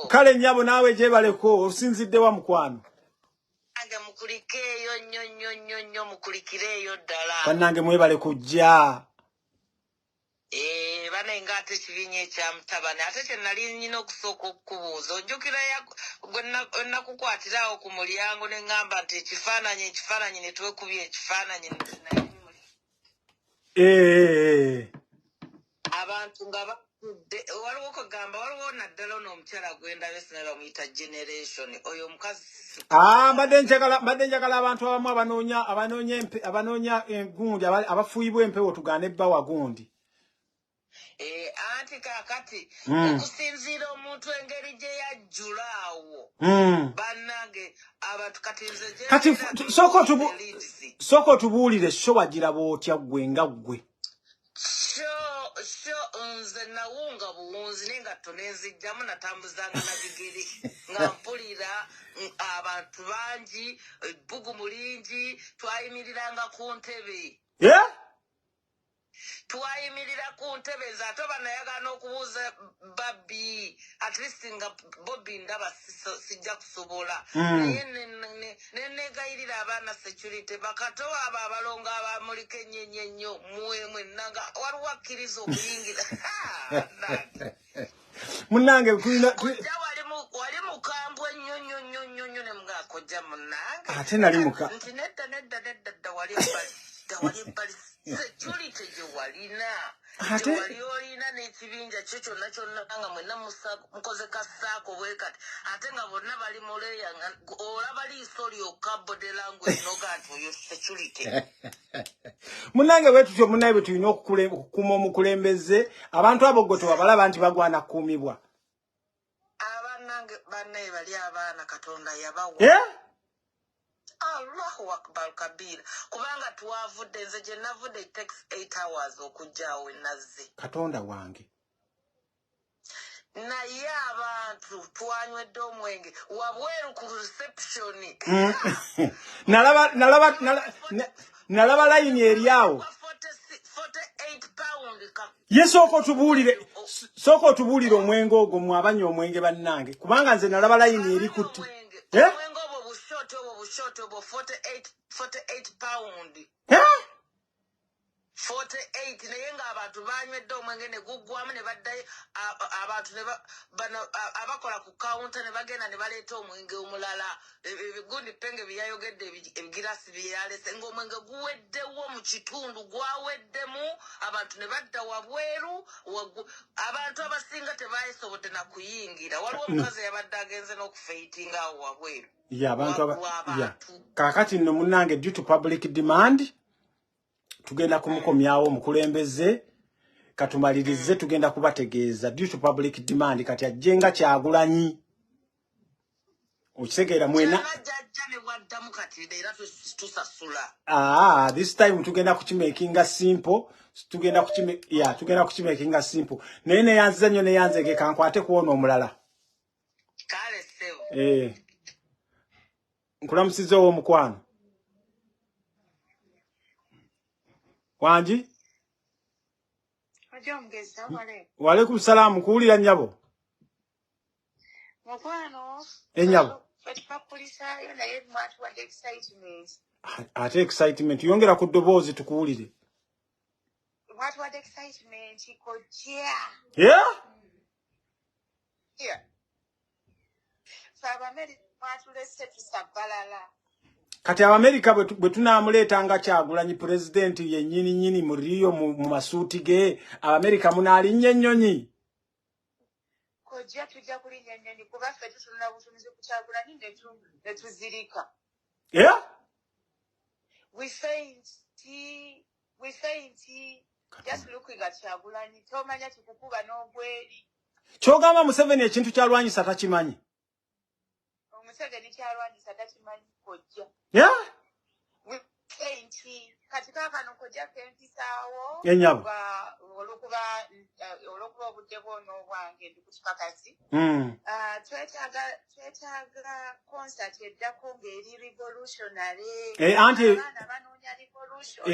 kale nyabo nawe je baleko osinzidde wa mukwano ange mukulikeyo nnyo mukulikireyo ddala bannange mwebale kujja bana ingate kivinye kya mutabane ate kye nali nyina okusooka okubuuza ojjukira gwe nakukwatirawo ku mulyango ne ngamba nti ekifaananyi ne twekubye ekifaananyi abantu nga waliwo kugamba waliwo naddala n'omukyala gwenda besina bamuyita generation oyo omukazi mbadde njagala abantu abamu abanoonya engundi abafuuyibwa empewo tugaane ebbawa gundi anti kakati okusinziira omuntu engeri gye yajjulaawo bannange abantu kati nze kati sooka otubuulire sho wagiraba otya gwe nga ggwe nze nawunga buwunzi n'engatto nenzijjamu natambuzanga na bigere nga mpulira abantu bangi ebbugumu lingi twayimiriranga ku ntebe twayimirira ku ntebe nze ate banayagala n'okubuuza babbi at least nga Bobby ndaba sijja kusobola naye negayirira abaana security bakato abo abalongo abamuliko ennyo mwenanga waliwo akkiriza okuyingira munnange wali mukambwe nnyo ne mugakojja munnange ate nali muka nti nedda wali ebbali security gye walina wali olina n'ekibinja kyo kyonna nga mwenna mukoze kasaako bwe kati ate nga bonna bali muleya olaba liiso lyokka body language noga nti oyo security munnange bwe tutyo munnaye bwe tulina okukuuma omukulembeze abantu abo gwe tebabalaba nti bagwana kukuumibwa bannaye bali abaana Katonda yabawa Allahu akbar kabira kubanga twavudde nze gye navudde it takes 8 hours okujjaawo nazze Katonda wange naye abantu twanywedde omwenge wabweru ku reception nalaba layini eri awo 48 pound ye sooka otubuulire omwenge ogwo mwabanya omwenge bannange kubanga nze nalaba layini eri kuti Bushoto 48 pound 48 naye nga abantu banywedde omwenge ne guggwamu ne baddayo abantu abakola ku counter ne bagenda ne baleeta omwenge omulala ebigundi penge byayogedde ebigirasi byeyalese ng'omwenge guweddewo mu kitundu gwaweddemu abantu ne badda wabweru abantu abasinga tebayisobodde na kuyingira waliwo omukazi yabadde agenze n'okufeitinga awo wabweru kakati nno munnange due to public demand tugenda kumukomyawo omukulembeze katumalirize tugenda kubategeeza due to public demand kati ajjenga Kyagulanyi okitegeera mwena this time tugenda kukimakinga simple tugenda kukimakinga simple naye neyanziza nnyo neyanzege kankwate kuwona omulala nkulamusiza ow'omukwano Wanji? Ojongeza wale. Walaikum salam kuulira nyabo. Mukwano. Enyabo. Police yona yedmatu and excitement. Ate excitement yongera ku ddoboozi tukuwulire. What excitement ikojja. Yeah? Yeah. Sabameri matulese tusabalala. Kati Amerika bwe tunaamuleetanga Kyagulanyi president yennyini nyini mu Rio mu masuuti ge Amerika munaalinnye ennyonyi. Kojja tujja kulinnya ennyonyi kuba ffe tutulina butunuzi ku Kyagulanyi ne tuzirika. Yeah? We faint. Just looking at Kyagulanyi tomanya kikukuba n'obweri. Kyogamba Museveni ekintu kyalwanyisa takimanyi. Museveni kyalwanyisa takimanyi kojja. Yeah? We faint. Katika kano kojja kempisaawo. Enyabo. Olukuba obudde bwono obwange ndi ku kipakasi. Twetaaga concert eddako ng'eri revolutionary. Anti abaana banoonya revolution.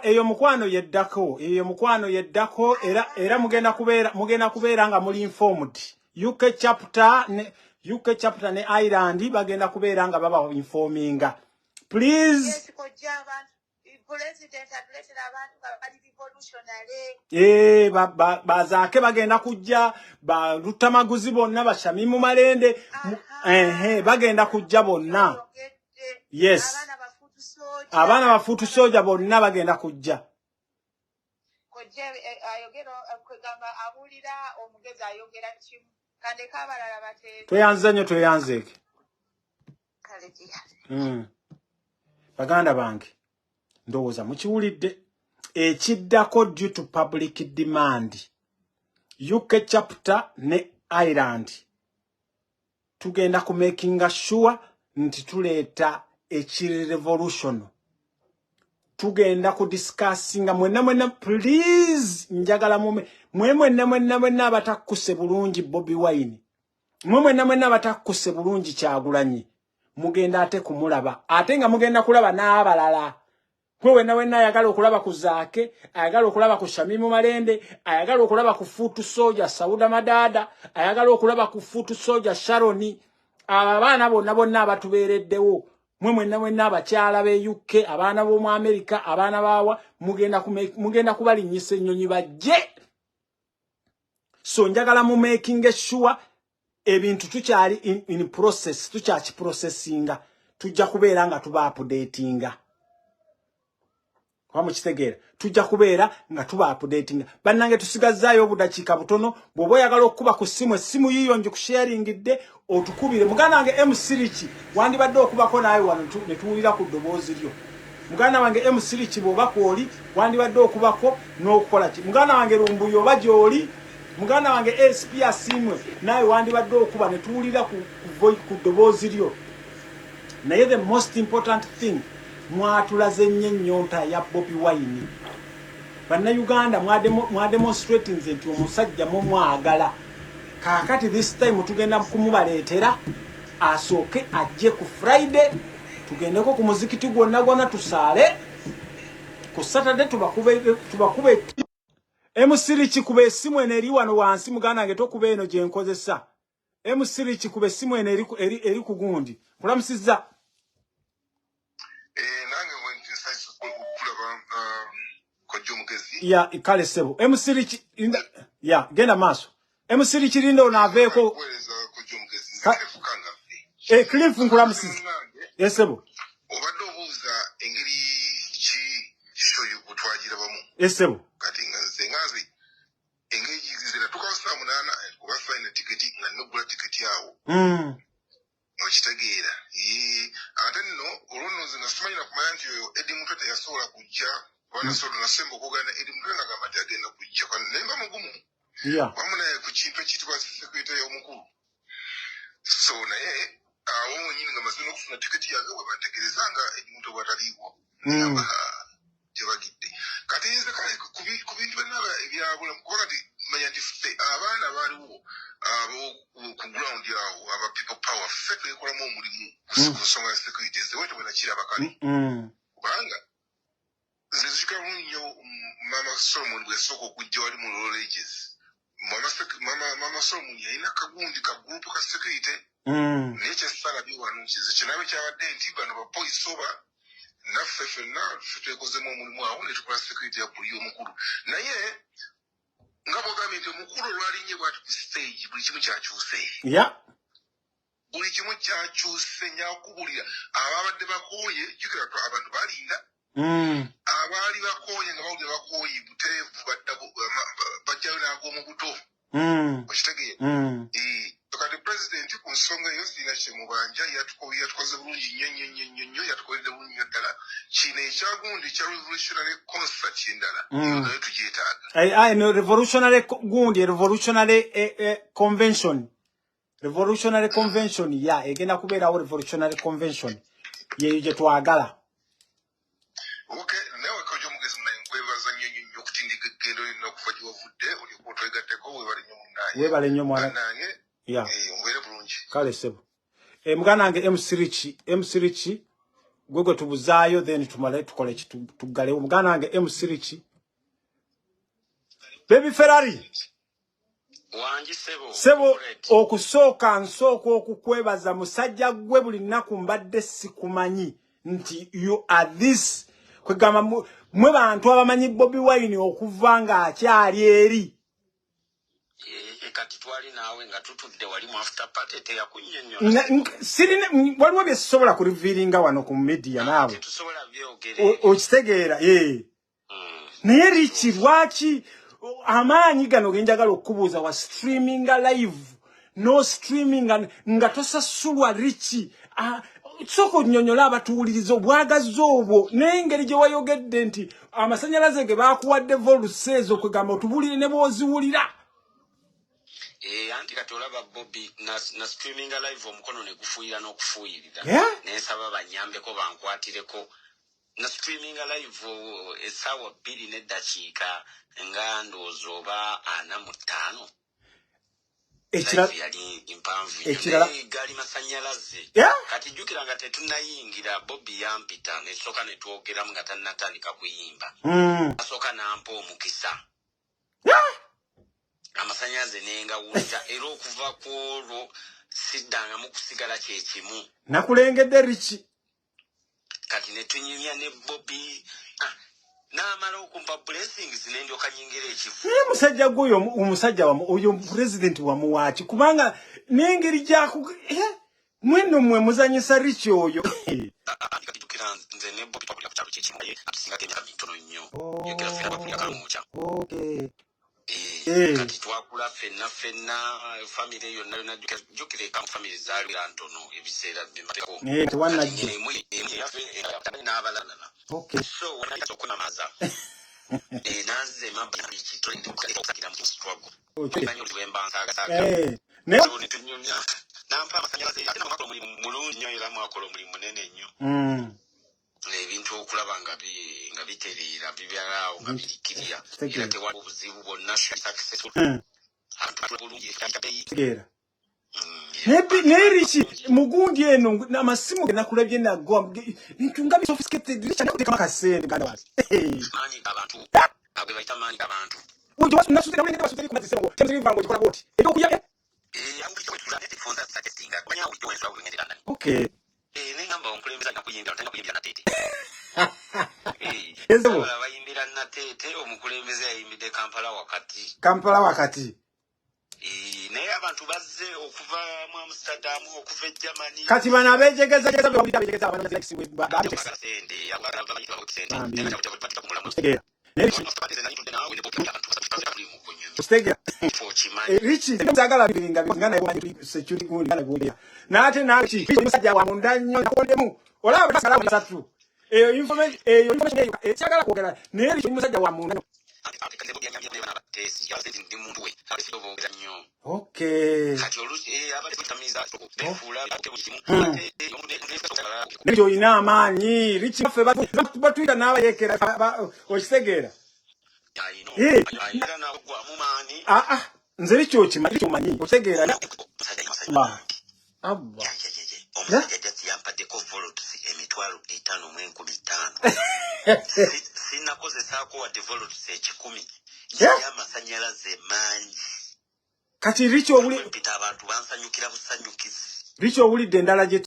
eyo mukwano yeddako era mugenda kubeera nga muli informed. UK chapter ne Ireland bagenda kubeera nga baba informinga. Please. Yes, kojja abantu. President atuletera abantu bali revolutionary. Bazaake bagenda kujja balutamaguzi bonna bashamimu malende bagenda kujja bonna. Yes. Abaana bafuutu soja bonna bagenda kujja. Kojja ayogera kwegamba abulira omugezi ayogera kimu kande kabalala bate. Tweyanze nnyo tweyanzeeke. Baganda bange. Ndowooza mukiwulidde ekiddako due to public demand UK chapter ne Ireland tugenda ku making sure nti tuleeta revolution tugenda ku discussinga mwenna please njagala mwenna abatakkuse bulungi Bobi Wine mwenna abatakkuse bulungi Kyagulanyi mugenda ate kumulaba ate nga mugenda kulaba n'abalala. Wenna ayagala okulaba ku Zaake, ayagala okulaba ku Shamimu Malende, ayagala okulaba ku Fuutu Soja Sauda Madada, ayagala okulaba ku Fuutu Soja Sharoni. Abaana bonna abatubeereddewo. Mwenna abakyala be UK, abaana b'omu America, abaana baawa mugenda kubalinnyisa ennyonyi bajje. So njagala mu making sure ebintu tukyali in process, tukyakiprocessinga. Tujja kubeera nga tuba updatinga. Mukitegeera tujja kubeera nga tuba updating bannange tusigazaayo obudakiika butono bw'oba oyagala okuba ku essimu yiyo nje ku sharingidde otukubire muganda wange M-Siriki wandibadde okubako naawe wano ne tuwulira ku ddoboozi lyo muganda wange M-Siriki bw'oba kwoli wandibadde okubako n'okukola ki muganda wange Lumbuyo oba gy'oli muganda wange SP Asimwe naawe wandibadde okuba ne tuwulira ku ddoboozi lyo naye the most important thing mwatulaze nnyo ennyonta ya Bobi Wine. Bannayuganda mwademonstrate nti omusajja mwagala. Kaakati this time tugenda kumubaleetera asooke ajje ku Friday tugendeko ku muzikiti gwonna tusaale ku Saturday tubakube M-Siriki kuba essimu eno eri wano wansi muganda wange tokuba eno gye nkozesa. M-Siriki kuba essimu eno eri ku gundi. Kulamusizza. Ya kale sebo M-Siriki genda maaso M-Siriki lindo onaveeko Cliff nkulamusiza yesebo obadde obuuza engeri ki shoyo kutwagira bamu yesebo kati nganze engeri gizira tukawasa munana kuba fine tiketi nga nogula tiketi yawo okitegeera ate nno olwonoze nga simanyi nakumanya nti oyo Edi Mutwe yasobola kujja wana sodo na sembo kugana Edi Mutwe nga gamba nti agenda kujja nemba mugumu wamu naye ku kintu ekiyitibwa sekretary omukulu so naye awo nyini nga mazino okufuna tiketi yange bwe bantegereza nga Edi Mutwe bwataliiwo namba gyebagidde kati nze kale ku bintu byonna ebyabulamu kuba kati manya nti ffe abaana baaliwo ku ground yawo aba people power ffe twekolamu omulimu ku nsonga ya security nze wetu bwe nakiraba kale kubanga zezika munyo mama Solomon bwe soko kujja wali mu lolleges mama Solomon yalina kagundi ka group ka security n'ekyo sala biwanu kize kinabe kyabadde nti bano ba police oba naffe ffenna twekozemu omulimu awo ne tukola security ya buli omukulu naye nga bwogambye nti omukulu olwalinye bwati ku stage buli kimu kyakyuse buli kimu kyakyuse nyakubulira ababadde bakooye jjukira abantu balinda abaali bakooye nga bawulira bakooye buteevu bajjayo n'ag'omu buto okitegeera kati pulezidenti ku nsonga eyo sirina kyemubanja yatukoze bulungi nnyo yatukoledde bulungi nnyo ddala kino ekyagundi kya revolutionary concert endala nayo tugyetaaga revolutionary gundi revolutionary convention ya egenda kubeerawo revolutionary convention yeyo gye twagala okay nawe kajja omugezi munaye nkwebaza nnyo okutindiga eggendo lino okuva gye wavudde olyoka otwegatteko webale nnyo mwana nange ngwere bulungi kale sebo mugana nange MC Rich gwegwe tubuzaayo then tumale tukole tugalewo mugana nange MC Rich Baby Ferrari wangi sebo okusooka nsooka okukwebaza musajja gwe buli nnaku mbadde sikumanyi nti you are this kwegamba mwe bantu abamanyi Bobi Wine okuva nga akyali eri kati twali naawe nga tutudde wali mu after party teyakunnyonnyola sirine waliwo bye sisobola ku revealinga wano ku media naawe okitegeera naye Richi lwaki amaanyi gano genjagala okubuuza wa streaming live no streaming nga tosasulwa Richi soko nnyonnyola abatuwuliriza obwagazi obwo n'engeri gye wayogedde nti amasanyalaze ge baakuwadde voluseezo kwegamba otubulire ne bwoziwulira anti kati olaba Bobby na streaming live omukono ne gufuuyira n'okufuuyirira n'ensaba banyambeko bankwatireko na streaming live essaawa 2 n'eddakiika nga ndowooza oba 45 yali impanvu gali masanyalaze kati jjukira nga tetunnayingira Bobby yampita nesooka ne twogeramu nga tannatandika kuyimba asooka nampa omukisa amasanyalaze nengawulira era okuva ku olwo siddangamu kusigala kyekimu nakulengedde Richi kati netunyumya ne Bobby n'amala okumpa blessings n'endyoka nyingira ekifu musajja gwoyo omusajja oyo president wamuwaaki kubanga n'engeri gyaku mweno mwe muzanyisa Richi oyo katukira nze ne Bobby twabulira ku kyalo kyekimu naye atusinga emyaka mitono nnyo yogera ffenna bakulira kalumuca kati twakula ffenna famire yonna jjukira eka mu famire zaalira ntono ebiseera bimateko n'abalalala so wanaita okunamaza nanze mabbi kitolinde okusagira mu struggle okimanyi olwemba nsaagasaaga netunyumya nampa amasanyalaze ate namukola omulimu mulungi nnyo era mwakola omulimu munene nnyo ebintu okulaba nga bitereera bibyalaawo nga birikirira era tewali obuzibu bwonna successful bulungi naye Richi mugundi eno amasimu genakulabye nagwa bintu nga bisophisticated Richi anakutekama kasente ganda wasi maanyi g'abantu abwe bayita maanyi g'abantu ojo nasutira mulengende basutira kumatisemo temzivango gikola boti eyo kuya okay nengamba omukulembeza nakuyimbira tena kuyimbira natete ezebo abayimbira natete omukulembeza yayimbidde Kampala wakati naye abantu bazze okuva mu Amsterdam okuva Germany kati bana abejegeza abejegeza abantu bazze Richi nzagala biringa ngana yebo security gundi ngana gundi nate nachi musajja wa mundanyo nakondemu olaba basala mu satu eyo information ekyagala kwogera naye Richi musajja wa mundanyo okay nibyo ina amaanyi Richi ffe batwita nawe yekera okitegeera nze Richi okimanyi otegeera omusajja yampadeko volts emitwalo 5 mu 15 sinakozesako wadde volts 10 y'amasanyalaze mangi kati Rich obuli abantu bansanyukira busanyukizi Rich obulidde endala gye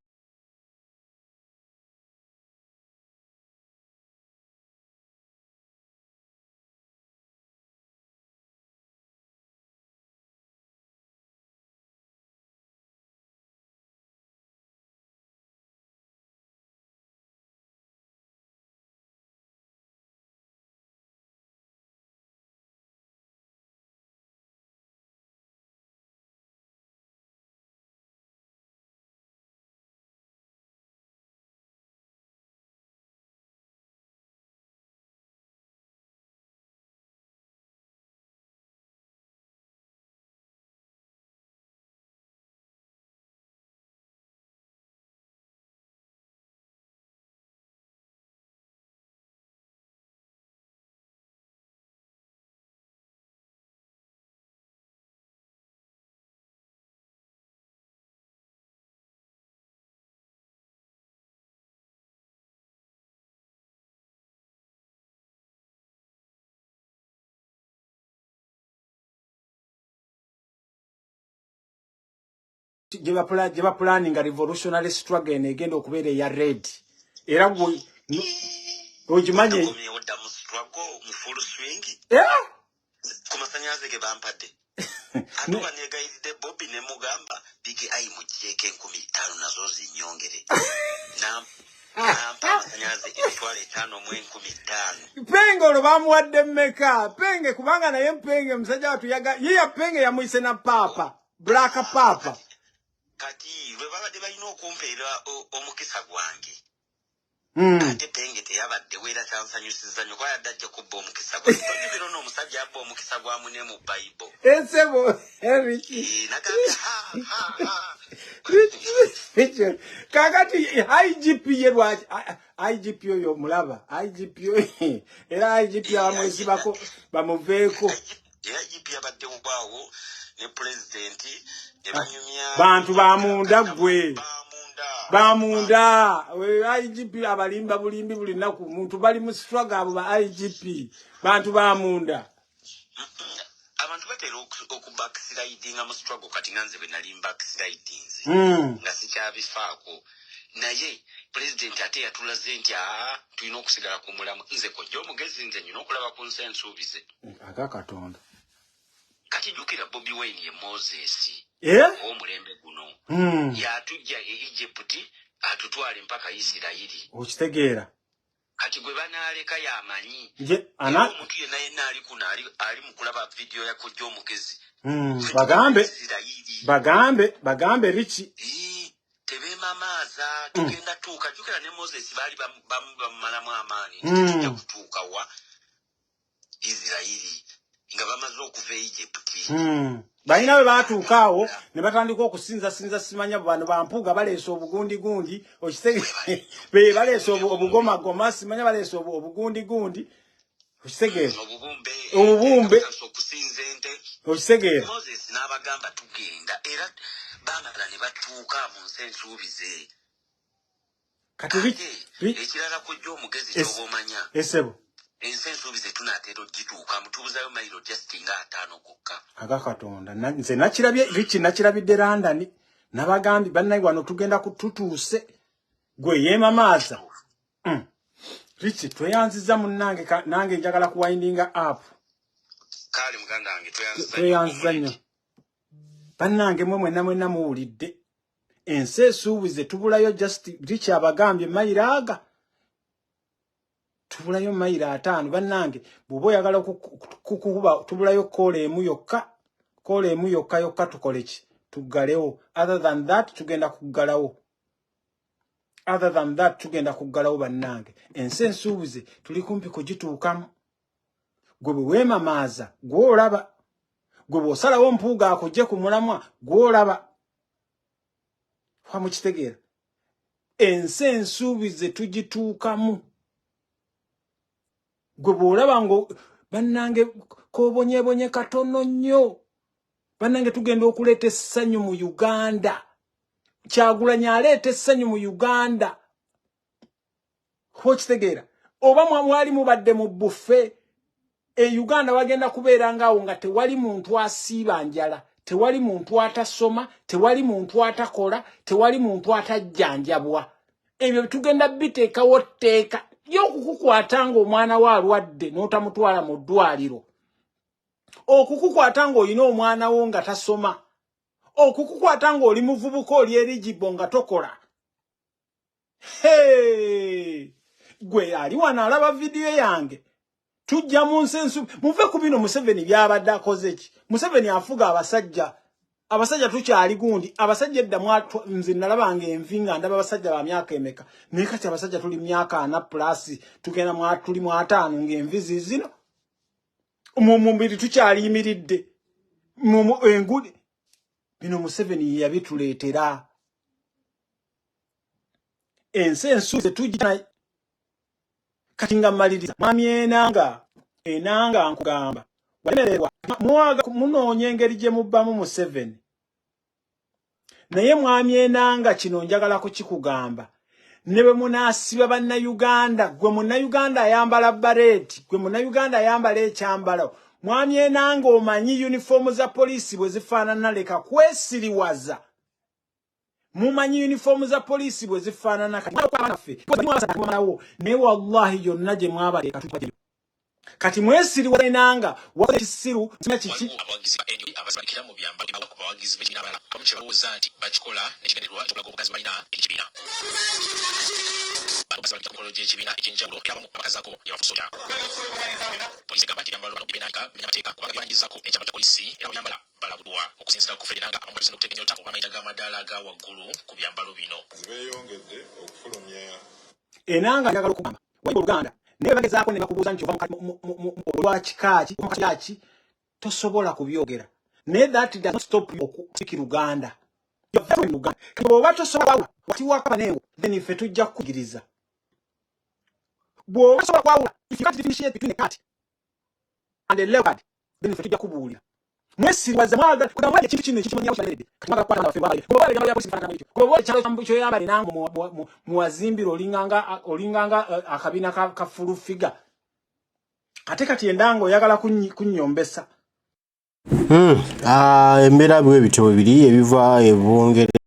Jeba planning a revolutionary struggle egenda okubeera ya red era gwe ojimanye mu full swing kumasanyaze ge bampadde atu banegayiride Bobby ne mugamba bigi ayi mukieke 15 nazo zinyongere nampa masanyaze etwale 5 mu 15 penge olwo bamuwadde mmeka penge kubanga naye mpenge musajja watu yiya penge yamuyise na papa black papa kati lwe babadde balina okumpeera omukisa gwange ate penge teyabadde weera kyansanyusiza nnyo kwa yadde ajja kubba omukisa gwange tojjukira n'omusajja abba omukisa gwa mune mu Bible ensebo kakati IGP ye lwaki IGP oyo mulaba IGP era IGP abamwesibako bamuveeko IGP abadde wabaawo ne president ne banyumya bantu bamunda gwe bamunda IGP abalimba bulimbi buli naku muntu bali mu struggle abo ba IGP bantu bamunda abantu batera okubackslidinga mu struggle kati nganze bwe nali backslidings nga sikyabifaako naye president ate yatulaze nti tulina okusigala ku mulamu nze kojja omugezi nze nyina okulaba ku nsi ensuubize agakatonda kati jukira Bobi Wine ye Moses omulembe guno yatujja Egypt atutwale mpaka Isirayiri okitegeera kati gwe banaaleka yamanyi omuntu yenna ali kuno ali mu kulaba video ya kojja omugezi bagambe Richi tebemamaaza tugenda tuuka jukira ne Moses baali bamumalamu amaanyi tujja kutuuka wa Isirayiri nga bamaze okuva Egypt balina bwe batuukaawo ne batandika okusinza simanya bano bampuga baleese obugundi okitegeera be baleese obugomagoma simanya baleese obugundi okitegeera obubumbe okusinza ente okitegeera Moses n'abagamba tugenda era bamala ne batuuka mu nsi ensuubize kati ekirala kujja omugezi kyoba omanya esebo ensi ensuubize tunaatera ogituuka mutubuzayo mayiro just nga 5 gokka agakatonda nze nakirabye Richi nakirabidde London nabagambi bannayi wano tugenda kututuuse gwe yeemamaaza Richi tweyanziza munnange nange njagala kuwindinga up kale muganda wange tweyanziza nnyo bannange mwenna muwulidde ensi esuubize tubulayo just Richi abagambye mayiraaga tubulayo mayiro 5 bannange bw'oba oyagala kukuba tubulayo kola emu yokka tukole ki tuggalewo other than that tugenda kuggalawo bannange ensi ensuubize tuli kumpi kugituukamu gwe bwe weemamaaza gw'olaba gwe bw'osalawo mpuuga akujje ku mulamwa gw'olaba mukitegeera ensi ensuubize tugituukamu gwe bw'olaba ngo bannange kobonyebonye katono nnyo bannange tugenda okuleeta essanyu mu Uganda Kyagulanyi aleeta essanyu mu Uganda okitegeera oba mwali mubadde mu buffe Uganda wagenda kubeera ngaawo nga tewali muntu asiiba njala, tewali muntu atasoma, tewali muntu atakola, tewali muntu atajjanjabwa. Ebyo tugenda biteekawo tteeka y'okukukwata ng'omwana we alwadde n'otamutwala mu ddwaliro, okukukwata ng'olina omwana wo nga tasoma, okukukwata ng'oli muvubuka oli erigibo nga tokola. Gwe ali wano alaba vidiyo yange. Tujja mu nsensu muve ku bino Museveni byabadde akoze ki. Museveni afuga abasajja tukyali gundi abasajja edda nze nalabanga envi nga ndaba abasajja ba myaka emeka naye kati abasajja tuli myaka 4 plus tugenda tuli mu 5 ng'envi zizino mu mubiri tukyali yimiridde engudi bino Museveni yabituleetera ensensu tujja kati nga maliriza mwami enanga nkugamba walemererwa mwaga munoonya engeri gye mubbamu Museveni naye mwami enanga kino njagala kukikugamba ne bwe munaasiba bannayuganda gwe munnayuganda ayambala bareti gwe munnayuganda ayambala ekyambalo mwami enanga omanyi uniformu za polisi bwe zifaanana leka kwesiriwaza mumanyi uniformu za polisi bwe zifaanana naye wallahi yonna gye mwabaleka kati mwesiriwaza enanga wakoze ekisiru kiki abasalikira mu byambalo abawagizi b'ekibiina abalala bamuche balowooza nti bakikola nekigendererwa ekyokulaka obugazi balina ekibiina basabalikira mukolo gy'ekibiina ekyenjawulo era abamu abakazako yabafusoja polisi egamba nti ebyambalo bano bibenanga binyamateeka kubanga byanjizako n'ekyama kya polisi era byambala balabudwa okusinziira ku fedde nanga abamu n'okuteekanya olutako olw'amayinja g'amadaala aga waggulu ku byambalo bino zibeeyongedde okufulumya enanga njagala okugamba wali Oluganda naye bagezaako ne bakubuuza nti ova olwakikaaki omukaki tosobola kubyogera naye that does not stop you okusiki Luganda bw'oba tosobola wati wakabanengo then ife tujja kukugiriza bw'oba tosobola kwawula if you can't differentiate between a cat and a leopard then ife tujja kubuulira mwesiriwaza mwaga kugamba ekintu kino ekikimanyawo kyaleredde kati mwaga kwata bafe babaye bw'oba ebyambalo bya polisi bifaanana bwekyo bw'oba ekyalo kyoyambala enanga muwazimbira olinganga akabina ka fulufiga ate kati endango oyagala kunnyombesa embeera bwe bityo bibiri ebiva ebwongere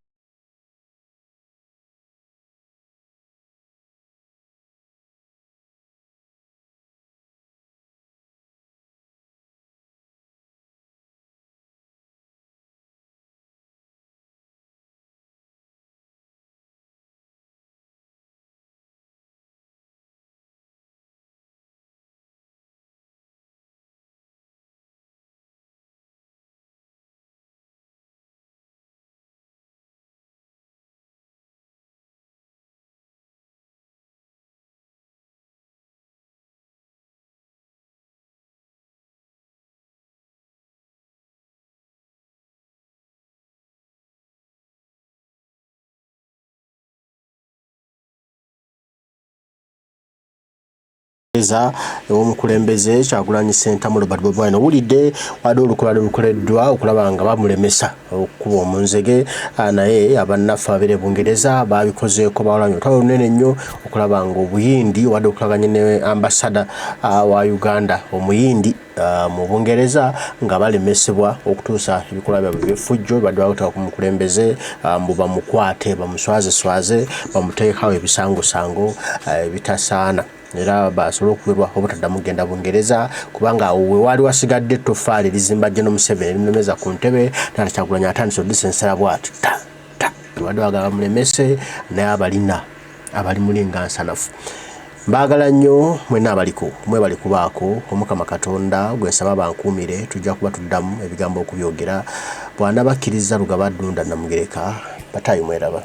omukulembeze Kyagulanyi Ssentamu Robert Bobi Wine owulidde wadde olukolwa lukoleddwa okulaba nga bamulemesa okuba omunzege naye abannaffe ab'e Bungereza babikozeeko bawalanya olutalo lunene nnyo okulaba nga obuyindi wadde okulaganya ne ambasada wa Uganda omuyindi mu Bungereza nga balemesebwa okutuusa ebikolwa byabwe by'effujjo badde bakuteeka ku mukulembeze mbu bamukwate bamuswazeswaze bamuteekawo ebisangosango bitasaana era basobola okuberwa obutaddamu genda Bungereza kubanga we wali wasigadde ettofaali erizimba General Museveni erimulemeza ku ntebe nala Kyagulanyi atandise odisensera bw'ati wadde bagamba bamulemese naye abalina abali mulinga nsanafu mbaagala nnyo mwenna abaliko mwebali kubaako Omukama Katonda gwe nsaba bankuumire tujja kuba tuddamu ebigambo okubyogera bw'anabakkiriza Lugaba Ddunda Namugereka batayi mweraba.